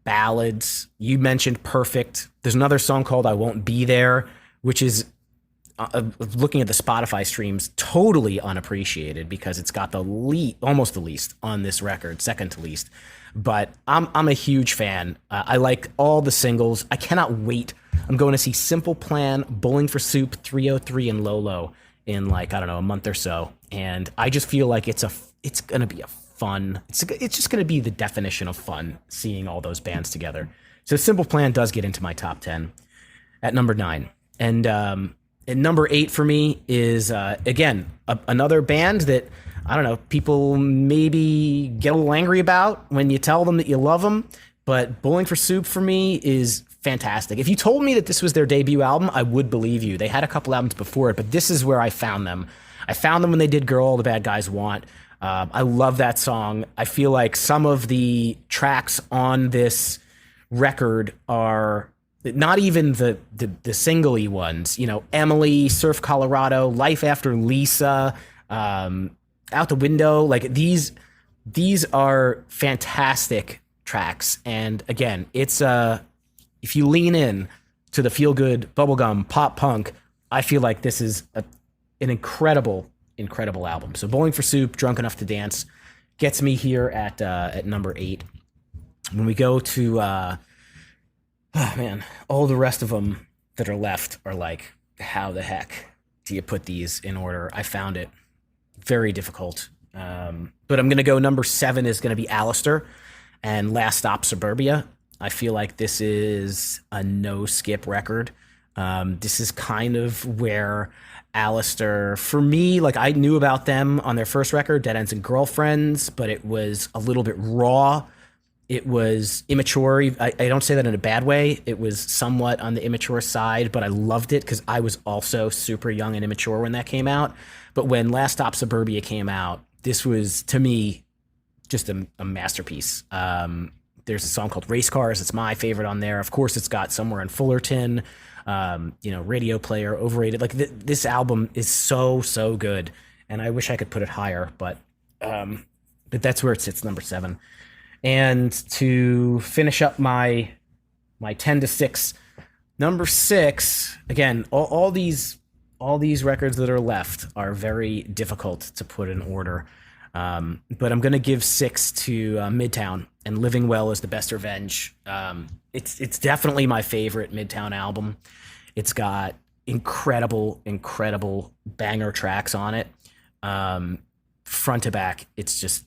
ballads. You mentioned Perfect. There's another song called I Won't Be There, which is looking at the Spotify streams, totally unappreciated because it's got almost the least on this record, second to least. But I'm a huge fan. I like all the singles. I cannot wait. I'm going to see Simple Plan, Bowling for Soup, 303, and Lolo in a month or so. And I just feel like it's going to be a fun. It's just going to be the definition of fun seeing all those bands together. So Simple Plan does get into my top 10 at number 9. And number 8 for me is, again, another band that, I don't know, people maybe get a little angry about when you tell them that you love them. But Bowling for Soup for me is fantastic. If you told me that this was their debut album, I would believe you. They had a couple albums before it, but this is where I found them. I found them when they did Girl All the Bad Guys Want. I love that song. I feel like some of the tracks on this record are not even the single-y ones, Emily, Surf Colorado, Life After Lisa, Out the Window. Like these are fantastic tracks. And again, it's if you lean in to the feel-good bubblegum pop punk, I feel like this is an incredible album. So Bowling for Soup, Drunk Enough to Dance gets me here at number 8. When we go to all the rest of them that are left are like, how the heck do you put these in order? I found it very difficult. But I'm going to go number 7 is going to be Alistair and Last Stop Suburbia. I feel like this is a no-skip record. This is kind of where Alistair, for me, like I knew about them on their first record, Dead Ends and Girlfriends, but it was a little bit raw. It was immature. I don't say that in a bad way. It was somewhat on the immature side, but I loved it because I was also super young and immature when that came out. But when Last Stop Suburbia came out, this was, to me, just a masterpiece. There's a song called Race Cars. It's my favorite on there. Of course, it's got Somewhere in Fullerton, Radio Player, Overrated. Like this album is so good, and I wish I could put it higher, but that's where it sits, number 7. And to finish up my 10 to 6, number 6, again, all these records that are left are very difficult to put in order. But I'm going to give 6 to Midtown, and Living Well is the Best Revenge. It's definitely my favorite Midtown album. It's got incredible banger tracks on it. Front to back, it's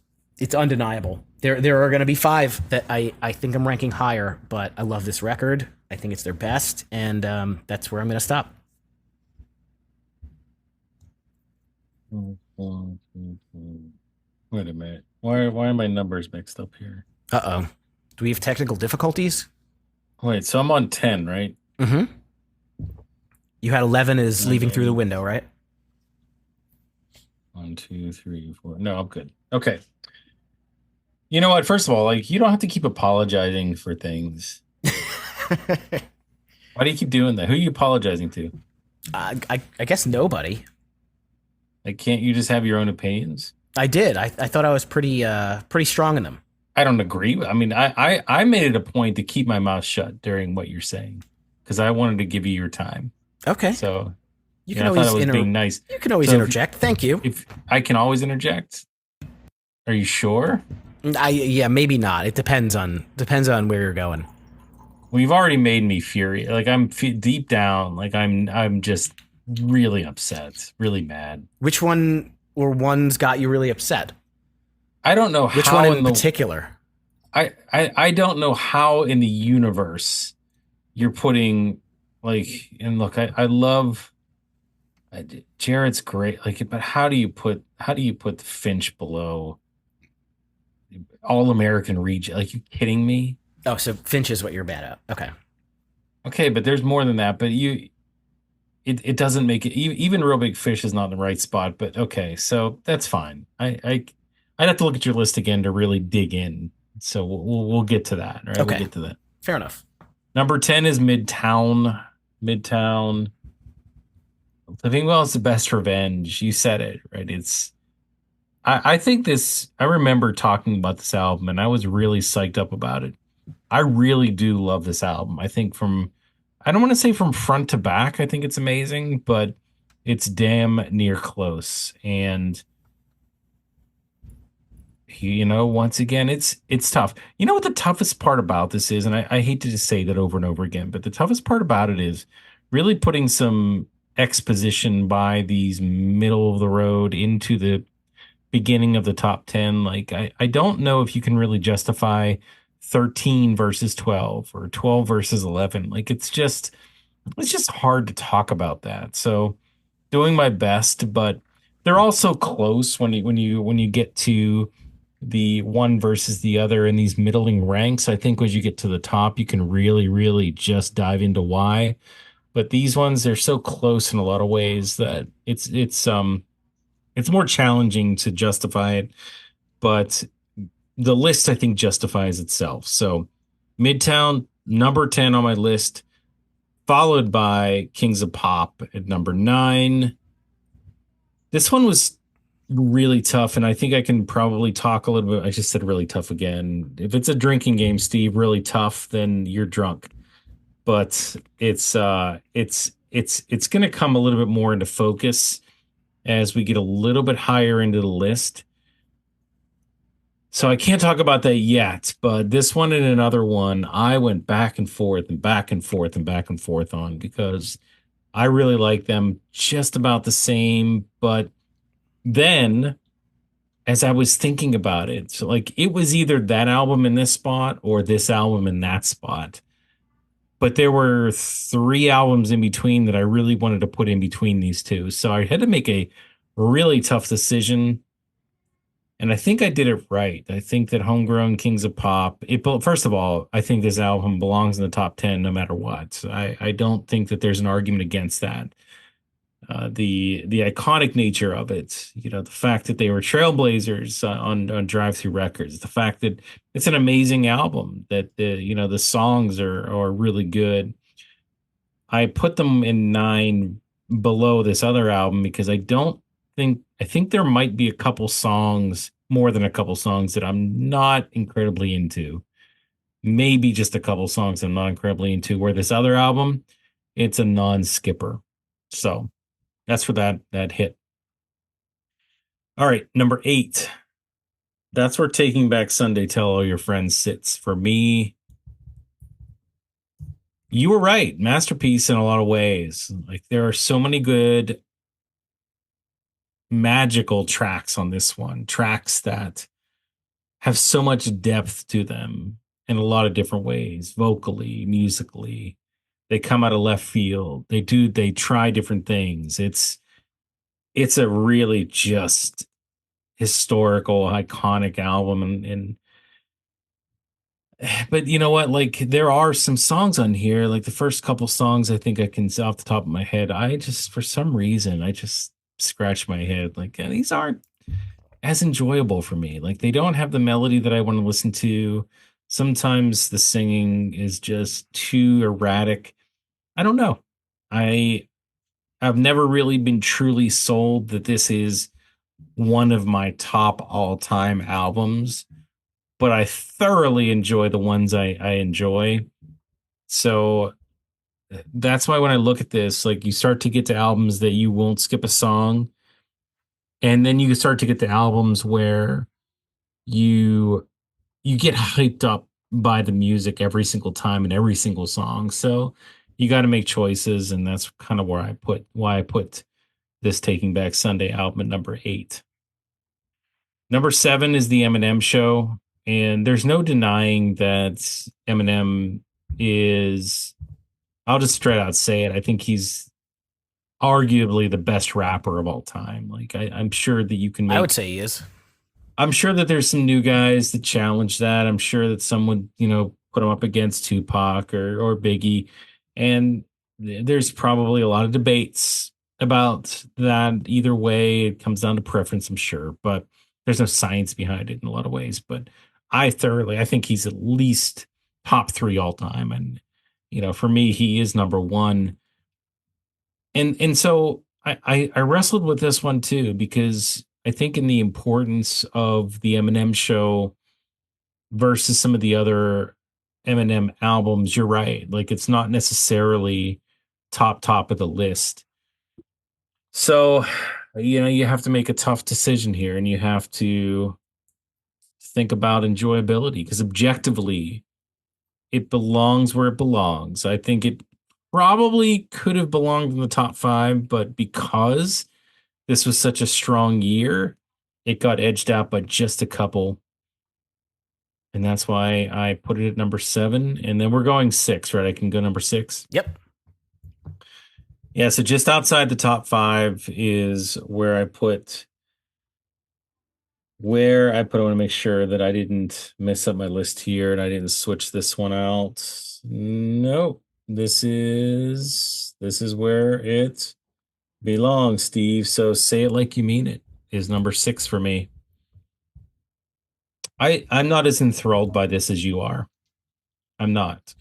undeniable. There are going to be 5 that I think I'm ranking higher, but I love this record. I think it's their best, and that's where I'm going to stop. Wait a minute. Why are my numbers mixed up here? Uh-oh. Do we have technical difficulties? Wait, so I'm on 10, right? Mm-hmm. You had 11 is leaving through the window, right? 1, 2, 3, 4. No, I'm good. Okay. You know what? First of all, like you don't have to keep apologizing for things. Why do you keep doing that? Who are you apologizing to? I guess nobody. Like, can't you just have your own opinions? I did. I thought I was pretty strong in them. I don't agree. I mean, I made it a point to keep my mouth shut during what you're saying because I wanted to give you your time. Okay. So you can always being nice. You can always interject. Thank you. If I can always interject. Are you sure? Yeah, maybe not. It depends on where you're going. Well, you've already made me furious. Like I'm deep down, like I'm just really upset, really mad. Which one or ones got you really upset? I don't know which one in particular. I don't know how in the universe you're putting like, and look, I love Jared's great, like, but how do you put Finch below All American Region? Like, you kidding me? Oh, so Finch is what you're bad at. Okay. Okay, but there's more than that. But it doesn't make it even Real Big Fish is not in the right spot. But okay, so that's fine. I'd have to look at your list again to really dig in. So we'll get to that. All right, we'll Okay. get to that. Fair enough. Number 10 is Midtown. Midtown. Living Well is the best revenge. You said it, right? I think this, I remember talking about this album and I was really psyched up about it. I really do love this album. I think I don't want to say from front to back, I think it's amazing, but it's damn near close. And once again, it's tough. You know what the toughest part about this is, and I hate to just say that over and over again, but the toughest part about it is really putting some exposition by these middle of the road into the beginning of the top 10. Like, I don't know if you can really justify 13 versus 12 or 12 versus 11. Like, it's just hard to talk about that. So doing my best, but they're also close when you get to the one versus the other in these middling ranks. I think as you get to the top, you can really, really just dive into why. But these ones, they're so close in a lot of ways that it's more challenging to justify it. But the list, I think, justifies itself. So Midtown, number 10 on my list, followed by Kings of Pop at number 9. This one was really tough, and I think I can probably talk a little bit. I just said really tough again. If it's a drinking game, Steve, really tough, then you're drunk. But it's going to come a little bit more into focus as we get a little bit higher into the list. So I can't talk about that yet, but this one and another one, I went back and forth and back and forth and back and forth on because I really like them just about the same. But then as I was thinking about it, so like it was either that album in this spot or this album in that spot. But there were 3 albums in between that I really wanted to put in between these two. So I had to make a really tough decision. And I think I did it right. I think that Homegrown Kings of Pop, first of all, I think this album belongs in the top 10 no matter what. I don't think that there's an argument against that. The iconic nature of it, the fact that they were trailblazers on Drive Through Records, the fact that it's an amazing album, that the songs are really good. I put them in 9 below this other album because I think there might be a couple songs, more than a couple songs that I'm not incredibly into. Maybe just a couple songs I'm not incredibly into. Where this other album, it's a non-skipper. So that's for that hit. All right, number 8. That's where Taking Back Sunday Tell All Your Friends sits. For me, you were right. Masterpiece in a lot of ways. Like, there are so many good magical tracks on this one, tracks that have so much depth to them in a lot of different ways, vocally, musically. They come out of left field. They try different things. It's a really just historical, iconic album. And but you know what? Like, there are some songs on here, like the first couple songs I think I can off the top of my head. I just, for some reason, I just scratch my head. Like, these aren't as enjoyable for me. Like, they don't have the melody that I want to listen to. Sometimes the singing is just too erratic. I don't know. I I've never really been truly sold that this is one of my top all-time albums, but I thoroughly enjoy the ones I enjoy. So that's why when I look at this, like, you start to get to albums that you won't skip a song, and then you start to get to albums where you you get hyped up by the music every single time and every single song. So you got to make choices, and that's kind of why I put this Taking Back Sunday album at number 8. Number 7 is the Eminem Show, And there's no denying that Eminem is, I'll just straight out say it. I think he's arguably the best rapper of all time. Like I'm sure that you can I would make, say he is. I'm sure that there's some new guys that challenge that. I'm sure that some would, put him up against Tupac or Biggie. And there's probably a lot of debates about that. Either way, it comes down to preference, I'm sure, but there's no science behind it in a lot of ways. But I think he's at least top three all time. And, for me, he is number one. And so I wrestled with this one too, because I think in the importance of the Eminem show versus some of the other Eminem albums, you're right. Like it's not necessarily top of the list. So, you have to make a tough decision here and you have to think about enjoyability because objectively it belongs where it belongs. I think it probably could have belonged in the top five, but because this was such a strong year, it got edged out by just a couple. And that's why I put it at number 7. And then we're going 6, right? I can go number 6. Yep. Yeah, so just outside the top 5 is where I put. I want to make sure that I didn't mess up my list here and I didn't switch this one out. No, this is where it belongs, Steve. So Say It Like You Mean It is number 6 for me. I'm not as enthralled by this as you are. I'm not.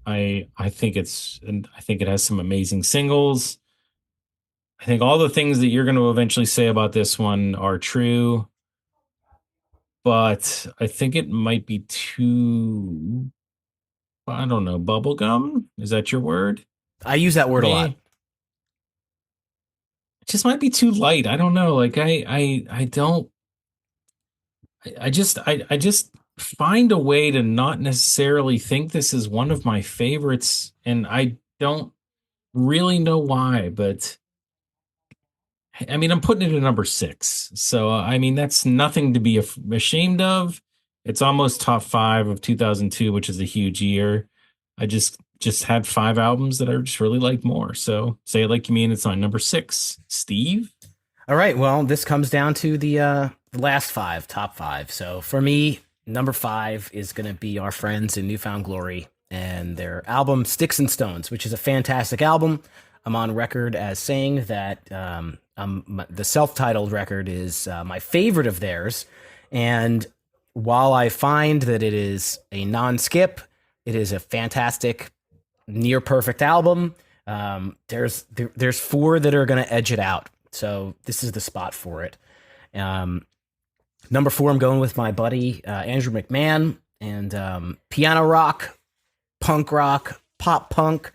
I think I think it has some amazing singles. I think all the things that you're going to eventually say about this one are true, but I think it might be too, I don't know, bubblegum? Is that your word? I use that word a lot. It just might be too light. I don't know. Like I don't I just find a way to not necessarily think this is one of my favorites, and I don't really know why, but I mean, I'm putting it at number 6. So, I mean, that's nothing to be ashamed of. It's almost top 5 of 2002, which is a huge year. I just had 5 albums that I just really liked more. So, Say It Like You Mean It's on number 6. Steve? All right. Well, this comes down to the last 5, top 5. So for me, number 5 is going to be our friends in Newfound Glory and their album Sticks and Stones, which is a fantastic album. I'm on record as saying that the self-titled record is my favorite of theirs. And while I find that it is a non-skip, it is a fantastic, near perfect album. There's 4 that are going to edge it out. So this is the spot for it. Number 4, I'm going with my buddy Andrew McMahon, and piano rock, punk rock, pop punk,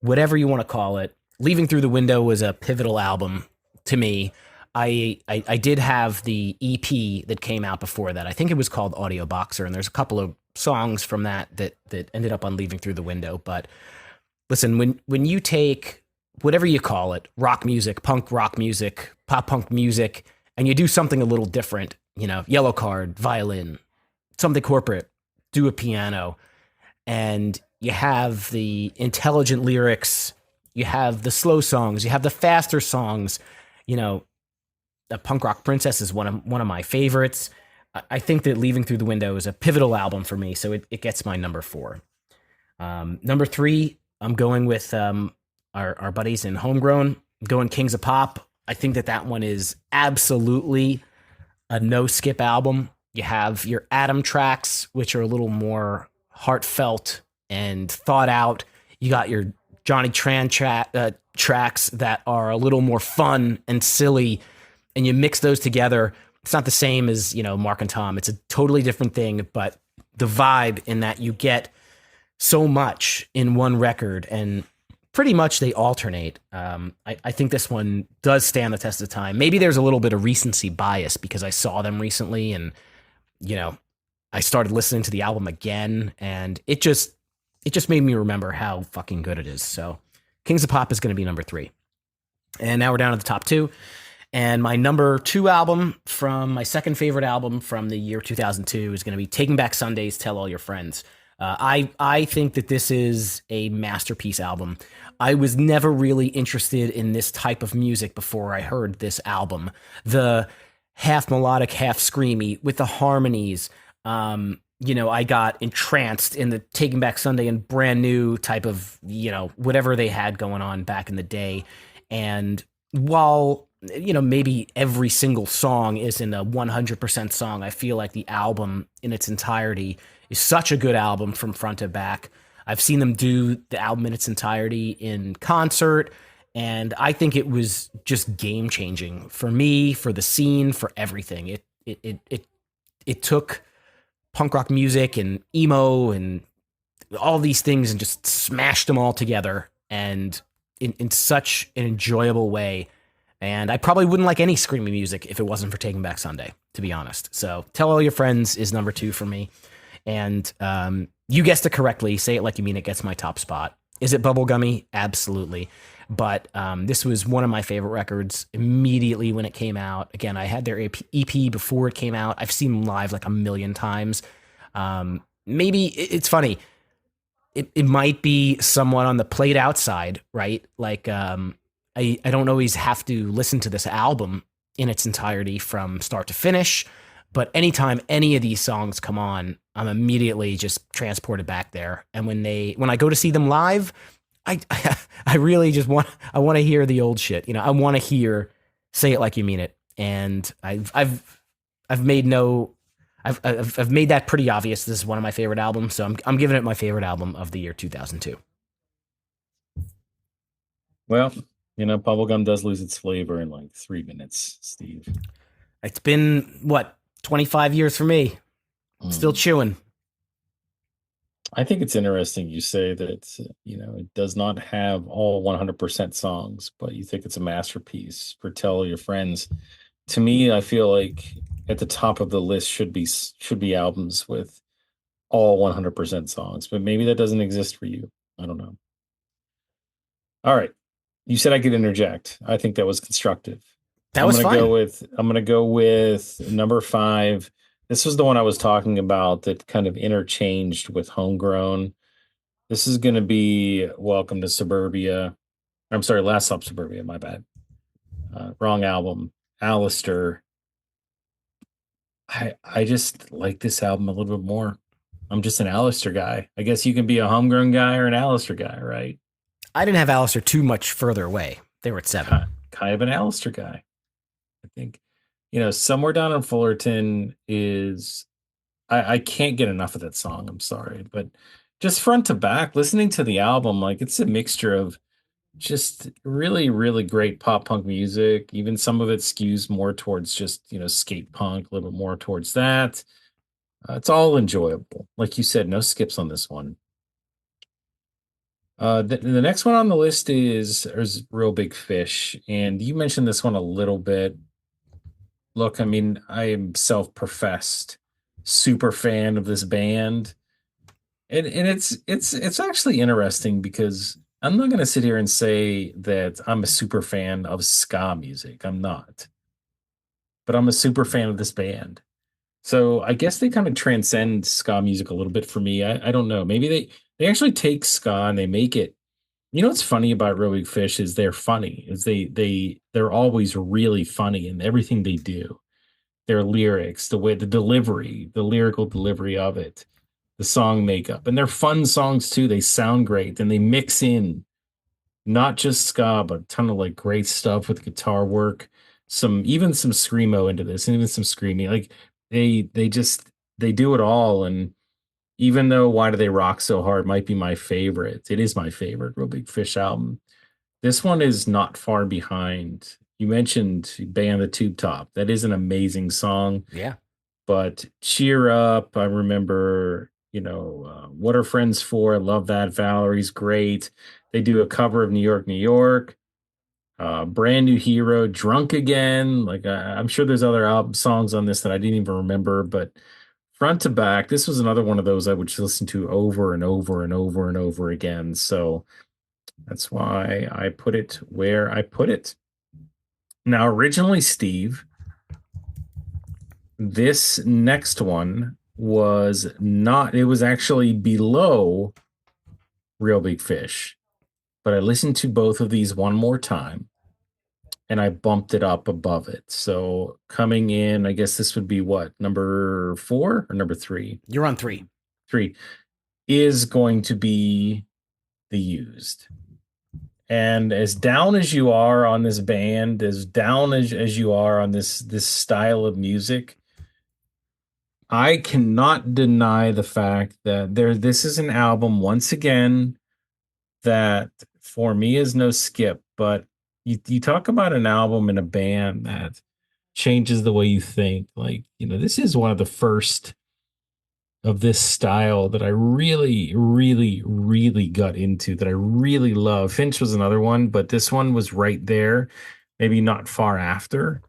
whatever you want to call it. Leaving Through the Window was a pivotal album to me. I did have the EP that came out before that. I think it was called Audio Boxer, and there's a couple of songs from that ended up on Leaving Through the Window. But listen, when you take whatever you call it, rock music, punk rock music, pop punk music, and you do something a little different, yellow card, violin, something corporate, do a piano, and you have the intelligent lyrics, you have the slow songs, you have the faster songs, the Punk Rock Princess is one of my favorites. I think that Leaving Through the Window is a pivotal album for me, so it gets my number 4. Number 3, I'm going with our buddies in Homegrown, going Kings of Pop. I think that one is absolutely a no-skip album. You have your Atom tracks, which are a little more heartfelt and thought out. You got your Johnny Tran tracks that are a little more fun and silly, and you mix those together. It's not the same as, Mark and Tom. It's a totally different thing, but the vibe in that you get so much in one record, and pretty much they alternate. I think this one does stand the test of time. Maybe there's a little bit of recency bias because I saw them recently and, I started listening to the album again, and it just made me remember how fucking good it is. So Kings of Pop is going to be number 3. And now we're down to the top 2. And my number two album from my second favorite album from the year 2002 is going to be Taking Back Sundays, Tell All Your Friends. I think that this is a masterpiece album. I was never really interested in this type of music before I heard this album. The half melodic, half screamy with the harmonies. I got entranced in the Taking Back Sunday and Brand New type of, whatever they had going on back in the day. And while, maybe every single song isn't a 100% song, I feel like the album in its entirety is such a good album from front to back. I've seen them do the album in its entirety in concert, and I think it was just game changing for me, for the scene, for everything. It took punk rock music and emo and all these things and just smashed them all together and in such an enjoyable way. And I probably wouldn't like any screaming music if it wasn't for Taking Back Sunday, to be honest. So Tell All Your Friends is number two for me. And you guessed it correctly. Say It Like You Mean It gets my top spot. Is it bubblegummy? Absolutely. But this was one of my favorite records immediately when it came out. Again, I had their EP before it came out. I've seen them live like a million times. Maybe it's funny. It might be somewhat on the played out side, right? Like I don't always have to listen to this album in its entirety from start to finish, but anytime any of these songs come on, I'm immediately just transported back there. And when I go to see them live, I I really just want to hear the old shit. I want to hear Say It Like You Mean It. And I've made no I've made that pretty obvious. This is one of my favorite albums, so I'm giving it my favorite album of the year 2002. Well, bubblegum does lose its flavor in like 3 minutes, Steve. It's been what 25 years for me. Still chewing. I think it's interesting you say that, it does not have all 100% songs, but you think it's a masterpiece for Tell Your Friends. To me, I feel like at the top of the list should be albums with all 100% songs, but maybe that doesn't exist for you. I don't know. All right. You said I could interject. I think that was constructive. That was fine. I'm gonna go with number 5. This was the one I was talking about that kind of interchanged with Homegrown. This is gonna be Welcome to Suburbia. I'm sorry, Last Stop Suburbia, my bad. Wrong album. Alistair. I just like this album a little bit more. I'm just an Alistair guy. I guess you can be a Homegrown guy or an Alistair guy, right? I didn't have Alistair too much further away. They were at 7. Kind of an Alistair guy. I think, Somewhere Down in Fullerton is, I can't get enough of that song. I'm sorry. But just front to back, listening to the album, like it's a mixture of just really, really great pop punk music. Even some of it skews more towards just, skate punk, a little bit more towards that. It's all enjoyable. Like you said, no skips on this one. The next one on the list is Real Big Fish, and you mentioned this one a little bit. Look, I mean, I am self-professed super fan of this band, and it's actually interesting because I'm not going to sit here and say that I'm a super fan of ska music. I'm not, but I'm a super fan of this band. So I guess they kind of transcend ska music a little bit for me. I don't know. Maybe they actually take ska and they make it. What's funny about Real Big Fish is they're funny. Is they're always really funny in everything they do. Their lyrics, the way the delivery, the lyrical delivery of it, the song makeup, and they're fun songs too. They sound great, and they mix in not just ska, but a ton of like great stuff with guitar work, even some screamo into this, and even some screaming. Like they do it all, and even though Why Do They Rock So Hard might be my favorite, it is my favorite Real Big Fish album. This one is not far behind. You mentioned Band the Tube Top. That is an amazing song. Yeah. But Cheer Up, I remember, What Are Friends For? I love that. Valerie's great. They do a cover of New York, New York. Brand New Hero, Drunk Again. Like I'm sure there's other album songs on this that I didn't even remember, but front to back, this was another one of those I would just listen to over and over and over and over again. So that's why I put it where I put it. Now, originally, Steve, this next one was not, it was actually below Real Big Fish, but I listened to both of these one more time and I bumped it up above it. So coming in, I guess this would be what, number four or number three? You're on three. Three is going to be The Used. And as down as you are on this band, as down as you are on this style of music, I cannot deny the fact that this is an album once again that for me is no skip, but you talk about an album in a band that changes the way you think. Like, this is one of the first of this style that I really, really, really got into, that I really love. Finch was another one, but this one was right there, maybe not far after.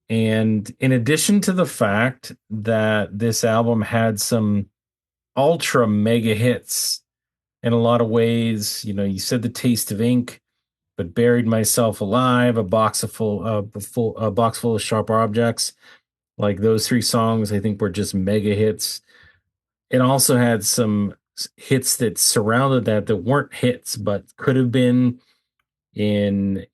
And in addition to the fact that this album had some ultra mega hits in a lot of ways, you said The Taste of Ink, but Buried Myself Alive, a box full of sharp objects. Like those three songs, I think were just mega hits. It also had some hits that surrounded that weren't hits, but could have been in,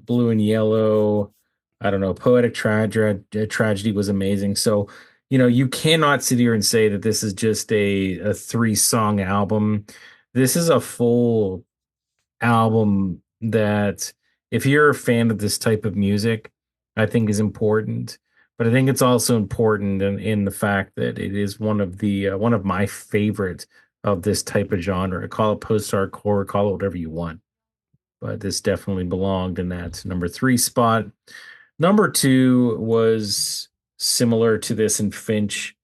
Blue and Yellow. I don't know. Tragedy was amazing. So, you cannot sit here and say that this is just a three-song album. This is a full album that, if you're a fan of this type of music, I think is important. But I think it's also important in the fact that it is one of my favorite of this type of genre. Call it post-hardcore, call it whatever you want. But this definitely belonged in that number three spot. Number two was similar to this in Finch.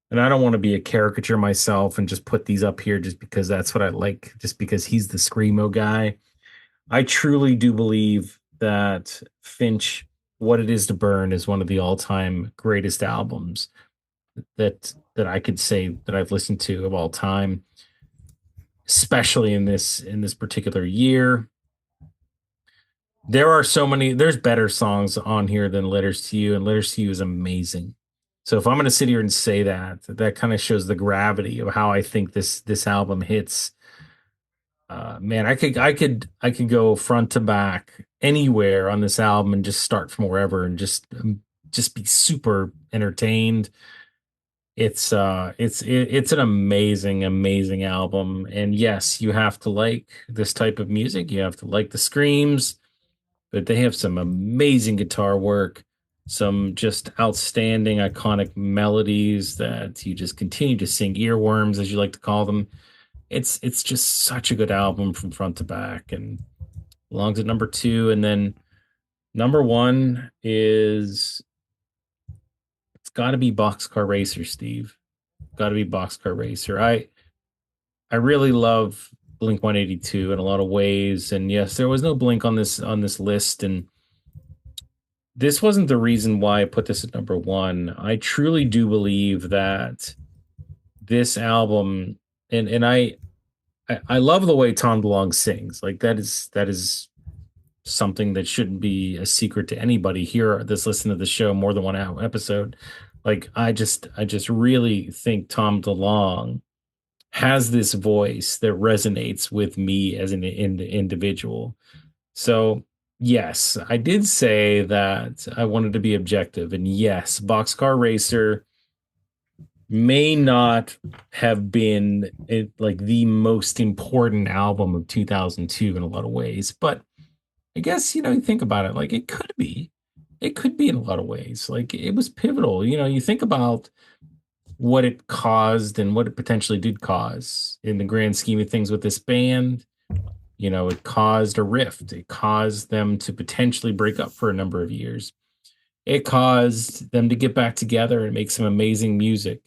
And I don't want to be a caricature myself and just put these up here just because that's what I like, just because he's the screamo guy. I truly do believe that Finch, What It Is to Burn, is one of the all-time greatest albums that I could say that I've listened to of all time, especially in this particular year. There are there's better songs on here than Letters to You, and Letters to You is amazing. So if I'm going to sit here and say that kind of shows the gravity of how I think this album hits. Man, I could go front to back anywhere on this album and just start from wherever and just be super entertained. It's an amazing album, and yes, you have to like this type of music. You have to like the screams, but they have some amazing guitar work, some just outstanding iconic melodies that you just continue to sing earworms, as you like to call them. It's just such a good album from front to back, and belongs at number two. And then number one is, it's got to be Boxcar Racer, Steve. Got to be Boxcar Racer. I really love Blink 182 in a lot of ways, and yes, there was no Blink on this list, and this wasn't the reason why I put this at number one. I truly do believe that this album, and I love the way Tom DeLonge sings. Like that is something that shouldn't be a secret to anybody here that's listened to the show more than one episode. Like I just really think Tom DeLonge has this voice that resonates with me as an individual. So, yes, I did say that I wanted to be objective. And yes, Boxcar Racer may not have been like the most important album of 2002 in a lot of ways, but I guess, you think about it, like it could be. It could be in a lot of ways. Like it was pivotal. You think about what it caused and what it potentially did cause in the grand scheme of things with this band. It caused a rift. It caused them to potentially break up for a number of years. It caused them to get back together and make some amazing music.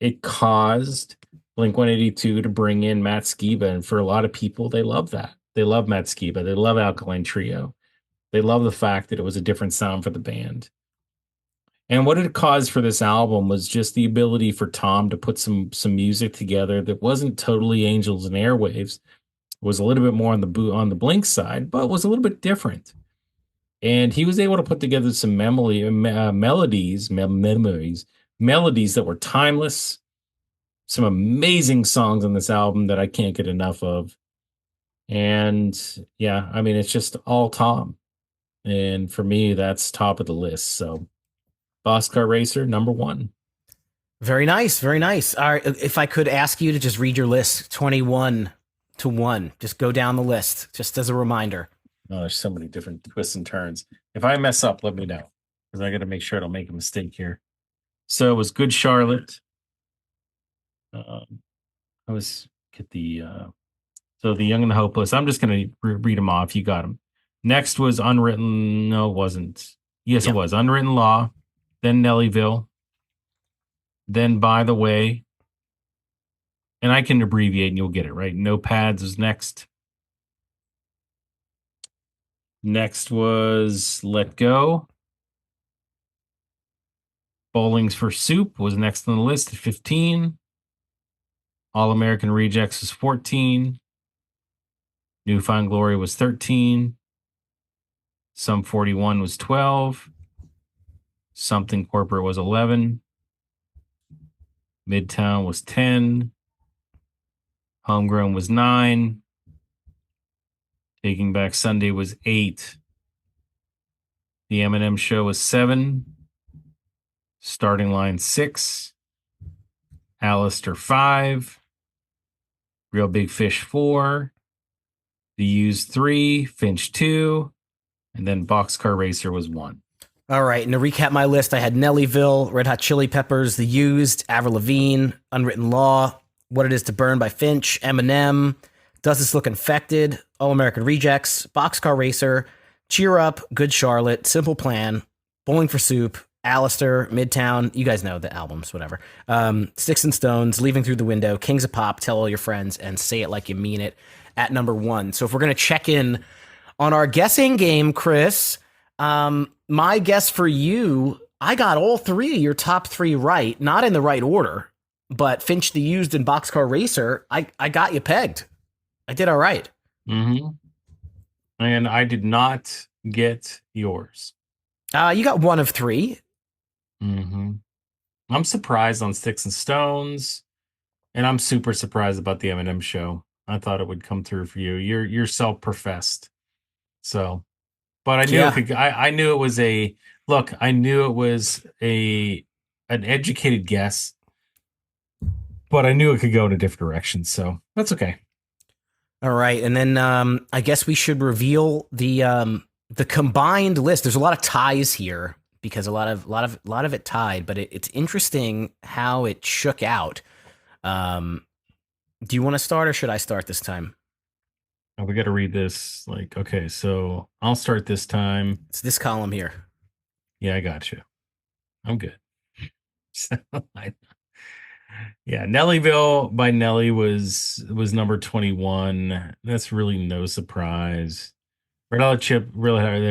It caused Blink 182 to bring in Matt Skiba. And for a lot of people, they love that. They love Matt Skiba. They love Alkaline Trio. They love the fact that it was a different sound for the band. And what it caused for this album was just the ability for Tom to put some music together that wasn't totally Angels and Airwaves, was a little bit more on the Blink side, but was a little bit different. And he was able to put together some melodies that were timeless. Some amazing songs on this album that I can't get enough of. And yeah, I mean, it's just all Tom. And for me, that's top of the list. So Boxcar Racer, number one. Very nice, very nice. All right, if I could ask you to just read your list, 21 to 1. Just go down the list, just as a reminder. Oh, there's so many different twists and turns. If I mess up, let me know, because I got to make sure I don't make a mistake here. So it was Good Charlotte. I was get the so the Young and the Hopeless. I'm just gonna read them off. You got them. Next was Unwritten. No, it wasn't. Yes, Yep. it was Unwritten Law. Then Nellyville. Then By the Way. And I can abbreviate and you'll get it right. No Pads is next. Next was Let Go. Bowling's for Soup was next on the list at 15. All American Rejects was 14. Newfound Glory was 13. Sum 41 was 12. Something Corporate was 11. Midtown was 10. Homegrown was 9. Taking Back Sunday was 8. The Eminem Show was 7. Starting Line 6. Alistair 5. Real Big Fish 4. The Used 3. Finch 2. And then Boxcar Racer was 1. All right, and to recap my list, I had Nellyville, Red Hot Chili Peppers, The Used, Avril Lavigne, Unwritten Law, What It Is to Burn by Finch, Eminem, Does This Look Infected, All American Rejects, Boxcar Racer, Cheer Up, Good Charlotte, Simple Plan, Bowling for Soup, Alistair, Midtown, you guys know the albums, whatever. Sticks and Stones, Leaving Through the Window, Kings of Pop, Tell All Your Friends, and Say It Like You Mean It at number 1. So if we're going to check in on our guessing game, Chris, my guess for you, I got all 3 of your top 3 right, not in the right order, but Finch, The Used, and Boxcar Racer, I got you pegged. I did all right. Mm-hmm. And I did not get yours. You got 1 of 3. Mm-hmm. I'm surprised on Sticks and Stones, and I'm super surprised about the Eminem Show. I thought it would come through for you. You're self-professed, so. But I knew Yeah. it could. I knew it was a look. I knew it was an educated guess, but I knew it could go in a different direction. So that's okay. All right, and then I guess we should reveal the combined list. There's a lot of ties here because a lot of it tied, but it's interesting how it shook out. Do you want to start or should I start this time? We got to read this. Like, okay, so I'll start this time. It's this column here. Yeah, I got you. I'm good. Yeah, Nellyville by Nelly was number 21. That's really no surprise. The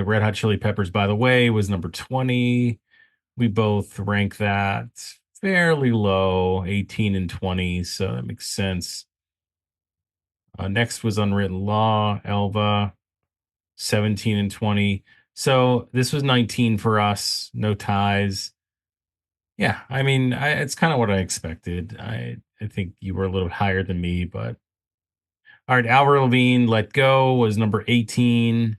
Red Hot Chili Peppers, by the way, was number 20. We both rank that fairly low, 18 and 20, so that makes sense. Next was Unwritten Law, Elva, 17 and 20. So this was 19 for us, no ties. Yeah, I mean, it's kind of what I expected. I think you were a little higher than me, but all right. Avril Lavigne, Let Go was number 18.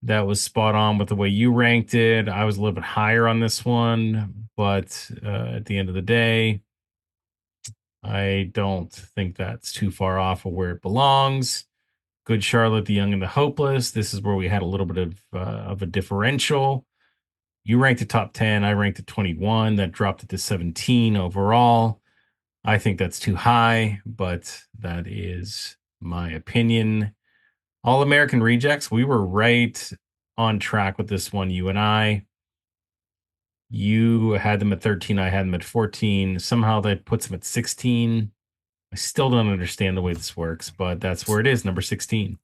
That was spot on with the way you ranked it. I was a little bit higher on this one, but at the end of the day, I don't think that's too far off of where it belongs. Good Charlotte, The Young and the Hopeless. This is where we had a little bit of a differential. You ranked it top 10. I ranked it 21. That dropped it to 17 overall. I think that's too high, but that is my opinion. All American Rejects, we were right on track with this one, you and I. You had them at 13. I had them at 14. Somehow that puts them at 16. I still don't understand the way this works, but that's where it is, number 16.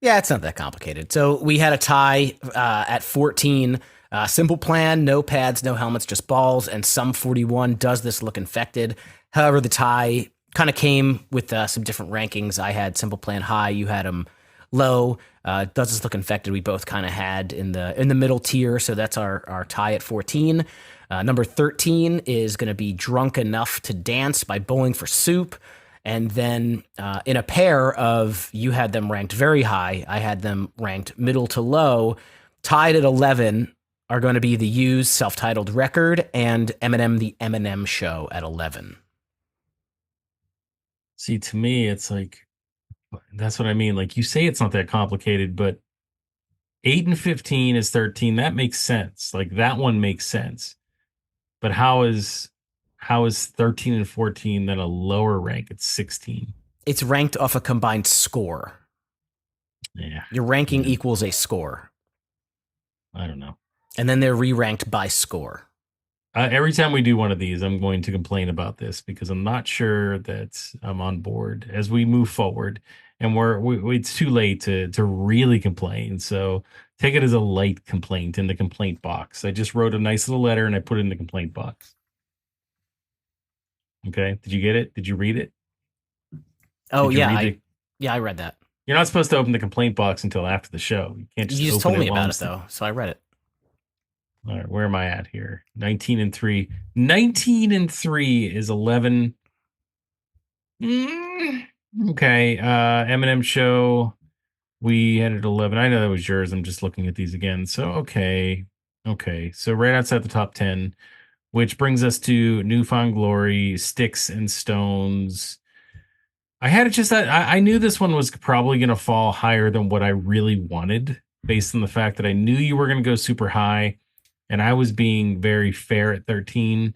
Yeah, it's not that complicated. So we had a tie at 14. Simple Plan, no pads, no helmets, just balls, and Sum 41, Does This Look Infected? However, the tie kind of came with some different rankings. I had Simple Plan high, you had them Low, Does This Look Infected, we both kind of had in the middle tier, so that's our tie at 14. Number 13 is going to be Drunk Enough to Dance by Bowling for Soup. And then in a pair of, you had them ranked very high, I had them ranked middle to low, tied at 11 are going to be the U's self-titled record and Eminem, The Eminem Show at 11. See, to me, it's like, that's what I mean. Like, you say it's not that complicated, but 8 and 15 is 13. That makes sense. Like, that one makes sense. But how is 13 and 14 then a lower rank at 16? It's ranked off a combined score. Yeah. Your ranking equals a score. I don't know. And then they're re-ranked by score. Every time we do one of these, I'm going to complain about this because I'm not sure that I'm on board as we move forward. And it's too late to really complain. So take it as a light complaint in the complaint box. I just wrote a nice little letter and I put it in the complaint box. Okay. Did you get it? Did you read it? Oh, yeah. I read that. You're not supposed to open the complaint box until after the show. You can't just You just open told me it about it, though, so I read it. All right, where am I at here? 19 and 3. 19 and 3 is 11. Okay. Eminem Show. We had it 11. I know that was yours. I'm just looking at these again. So, okay. Okay. So, right outside the top 10, which brings us to Newfound Glory, Sticks and Stones. I had it just that I knew this one was probably going to fall higher than what I really wanted based on the fact that I knew you were going to go super high. And I was being very fair at 13.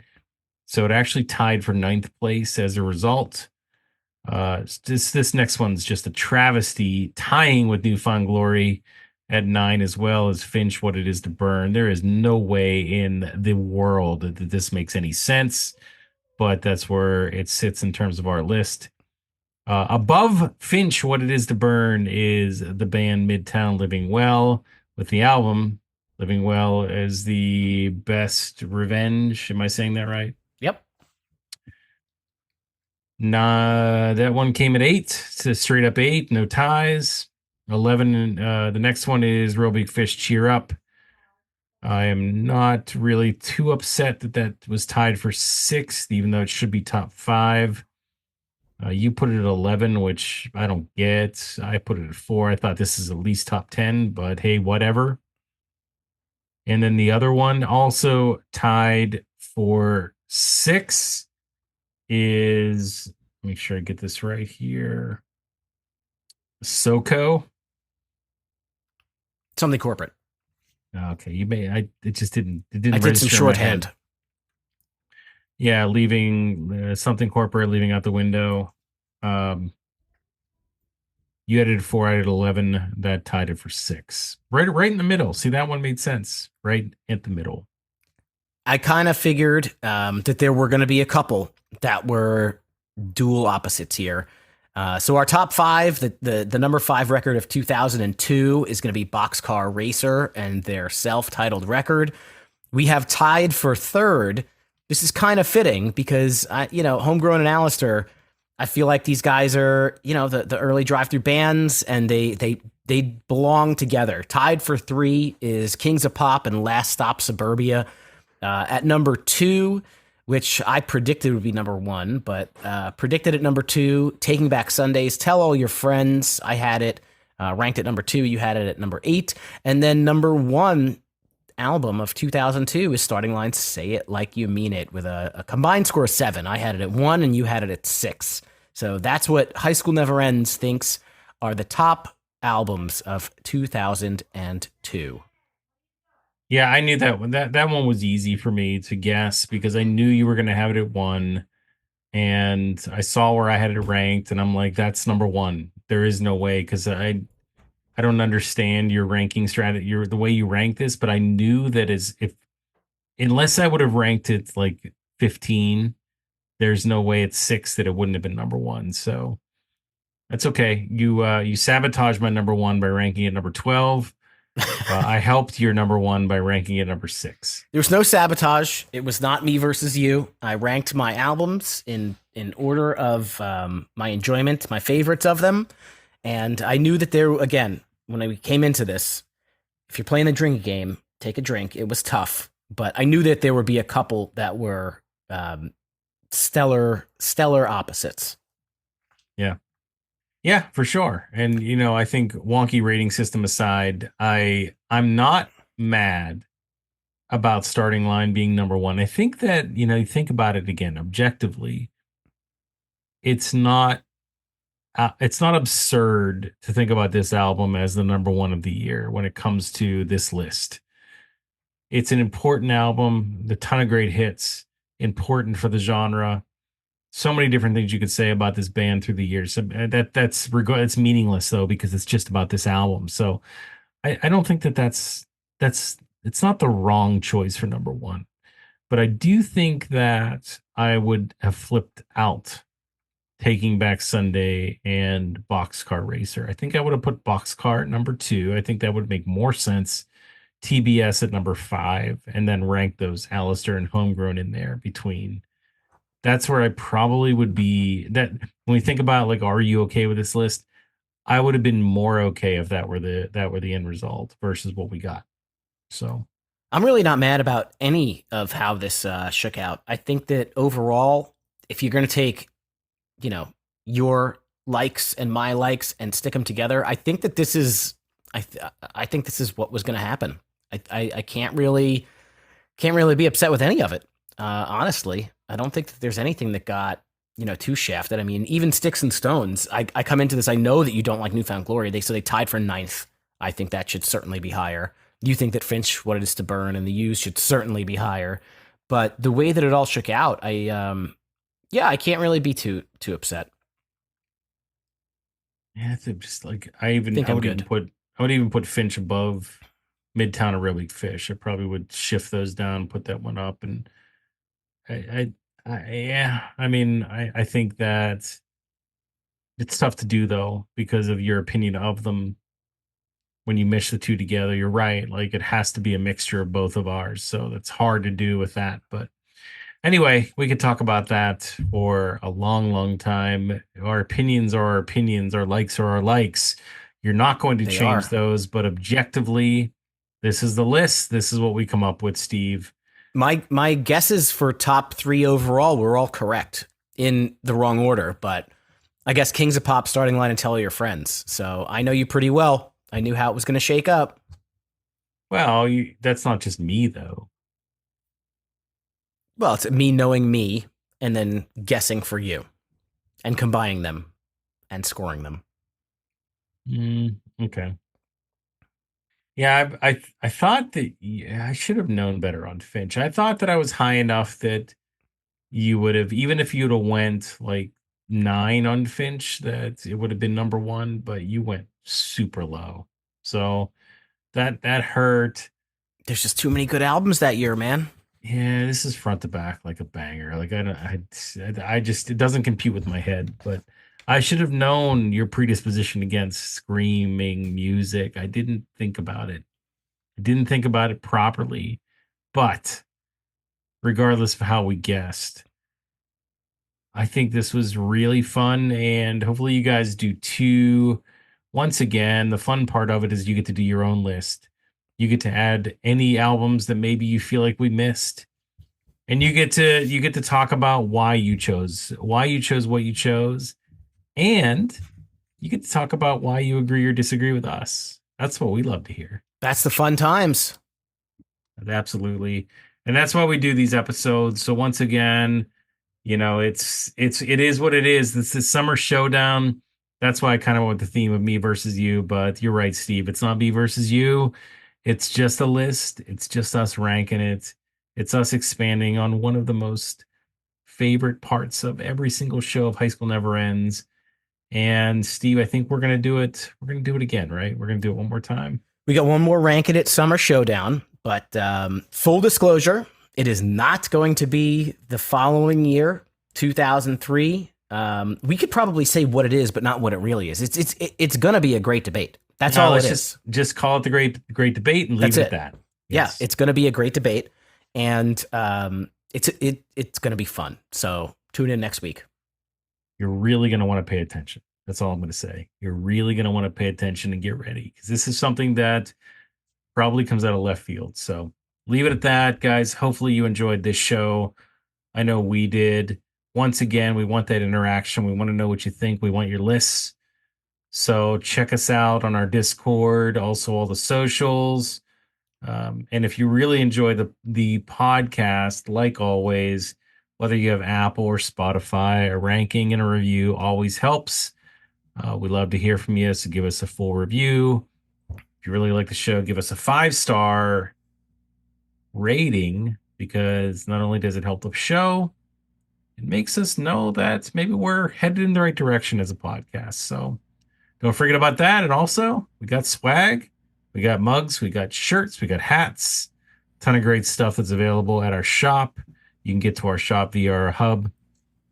So it actually tied for 9th place as a result. This next one's just a travesty, tying with Newfound Glory at 9, as well as Finch, What It Is to Burn. There is no way in the world that this makes any sense, but that's where it sits in terms of our list. Above Finch, What It Is to Burn is the band Midtown Living Well with the album Living Well as the Best Revenge. Am I saying that right? Yep. Nah, that one came at 8. It's a straight up 8. No ties. 11. The next one is Real Big Fish, Cheer Up. I am not really too upset that was tied for 6th, even though it should be top 5. You put it at 11, which I don't get. I put it at 4. I thought this is at least top 10, but hey, whatever. And then the other one also tied for 6 is, make sure I get this right here. SoCo. Something corporate. Okay, it didn't I did some shorthand. Yeah, leaving something corporate, leaving out the window. You had it at 4, I had 11. That tied it for 6. Right in the middle. See, that one made sense. Right at the middle. I kind of figured that there were going to be a couple that were dual opposites here. So our top 5, the number 5 record of 2002 is going to be Boxcar Racer and their self-titled record. We have tied for 3rd. This is kind of fitting because, Homegrown and Alistair, I feel like these guys are, the early drive-through bands, and they belong together. Tied for 3 is Kings of Pop and Last Stop Suburbia. At number 2, which I predicted would be number 1, but predicted at number 2, Taking Back Sundays, Tell All Your Friends. I had it ranked at number 2. You had it at number 8. And then number 1 album of 2002 is Starting Line, Say It Like You Mean It, with a combined score of 7. I had it at 1 and you had it at 6. So that's what High School Never Ends thinks are the top albums of 2002. Yeah, I knew that one. That one was easy for me to guess because I knew you were going to have it at 1, and I saw where I had it ranked, and I'm like, that's number 1. There is no way, because I don't understand your ranking strategy, the way you rank this, but I knew that unless I would have ranked it like 15, there's no way it's 6 that it wouldn't have been number 1. So that's okay. You sabotaged my number 1 by ranking it number 12. I helped your number 1 by ranking it number 6. There was no sabotage. It was not me versus you. I ranked my albums in order of my enjoyment, my favorites of them. And I knew that there, again, when I came into this, if you're playing a drinking game, take a drink. It was tough, but I knew that there would be a couple that were stellar opposites. Yeah. Yeah, for sure. And I think wonky rating system aside, I'm not mad about starting line being number one. I think that, you think about it again objectively, it's not it's not absurd to think about this album as the number one of the year when it comes to this list. It's an important album, the ton of great hits, important for the genre. So many different things you could say about this band through the years. So, it's meaningless though because it's just about this album. So I don't think that's it's not the wrong choice for number one. But I do think that I would have flipped out Taking Back Sunday and Boxcar Racer. I think I would have put Boxcar at number two. I think that would make more sense. TBS at number five, and then rank those Alistair and Homegrown in there between. That's where I probably would be. That when we think about like, are you okay with this list? I would have been more okay if that were the end result versus what we got. So I'm really not mad about any of how this shook out. I think that overall, if you're going to take, your likes and my likes and stick them together, I think that this is, I think this is what was going to happen. I can't really be upset with any of it. Honestly, I don't think that there's anything that got too shafted. I mean, even Sticks and Stones. I come into this. I know that you don't like Newfound Glory. They tied for ninth. I think that should certainly be higher. You think that Finch, What It Is to Burn, and the Used should certainly be higher. But the way that it all shook out, I can't really be too upset. yeah, it's just like I think I I'm would even good. put Finch above Midtown and Real Big Fish. I probably would shift those down, put that one up, and I, yeah. I mean, I think that it's tough to do though because of your opinion of them. When you mesh the two together, you're right. Like it has to be a mixture of both of ours, so that's hard to do with that. But anyway, we could talk about that for a long, long time. Our opinions are our opinions. Our likes are our likes. You're not going to They change are. those, but objectively, this is the list. This is what we come up with, Steve. My guesses for top three overall were all correct in the wrong order, but I guess Kings of Pop, Starting Line, and Tell All Your Friends. So I know you pretty well. I knew how it was going to shake up. Well, that's not just me, though. Well, it's me knowing me and then guessing for you and combining them and scoring them. Okay. Yeah, I thought that I should have known better on Finch. I thought that I was high enough that you would have, even if you'd have went like nine on Finch, that it would have been number one, but you went super low. So that hurt. There's just too many good albums that year, man. Yeah, this is front to back like a banger. Like I don't, I just it doesn't compute with my head. But I should have known your predisposition against screaming music. I didn't think about it. I didn't think about it properly. But regardless of how we guessed, I think this was really fun, and hopefully you guys do too. Once again, the fun part of it is you get to do your own list. You get to add any albums that maybe you feel like we missed, and you get to talk about why you chose what you chose, and you get to talk about why you agree or disagree with us. That's what we love to hear. That's the fun times. Absolutely, and that's why we do these episodes. So once again, it is what it is. This is summer showdown. That's why I kind of went with the theme of me versus you. But you're right, Steve. It's not me versus you. It's just a list. It's just us ranking it. It's us expanding on one of the most favorite parts of every single show of High School Never Ends. And Steve, I think we're gonna do it. We're gonna do it again, right? We're gonna do it one more time. We got one more Rankin It Summer Showdown, but full disclosure, it is not going to be the following year, 2003. We could probably say what it is, but not what it really is. It's going to be a great debate. That's Now all it let's is. just call it the great debate and leave That's it at it. that. Yeah, Yes. it's going to be a great debate, and it's going to be fun. So tune in next week. You're really gonna want to pay attention. That's all I'm going to say. You're really going to want to pay attention and get ready, because this is something that probably comes out of left field. So leave it at that, guys. Hopefully you enjoyed this show. I know we did. Once again, we want that interaction. We want to know what you think. We want your lists. So check us out on our Discord, also all the socials. And if you really enjoy the podcast, like always, whether you have Apple or Spotify, a ranking and a review always helps. We'd love to hear from you, so give us a full review. If you really like the show, give us a 5-star rating, because not only does it help the show, it makes us know that maybe we're headed in the right direction as a podcast. So don't forget about that. And also, we got swag, we got mugs, we got shirts, we got hats, ton of great stuff that's available at our shop. You can get to our shop via our hub,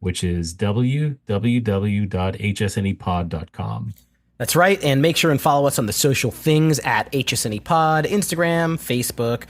which is www.hsnepod.com. That's right. And make sure and follow us on the social things at HSNEpod, Instagram, Facebook.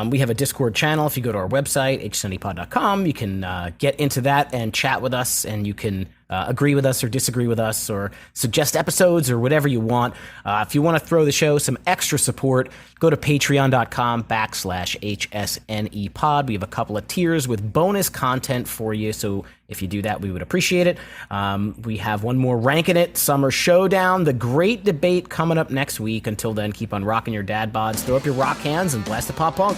We have a Discord channel. If you go to our website, hsnepod.com, you can get into that and chat with us, and you can agree with us or disagree with us or suggest episodes or whatever you want. If you want to throw the show some extra support, go to patreon.com/HSNEpod. We have a couple of tiers with bonus content for you. So if you do that, we would appreciate it. We have one more Rankin It Summer Showdown, the great debate coming up next week. Until then, keep on rocking your dad bods, throw up your rock hands, and blast the pop punk.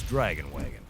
Dragon Wagon.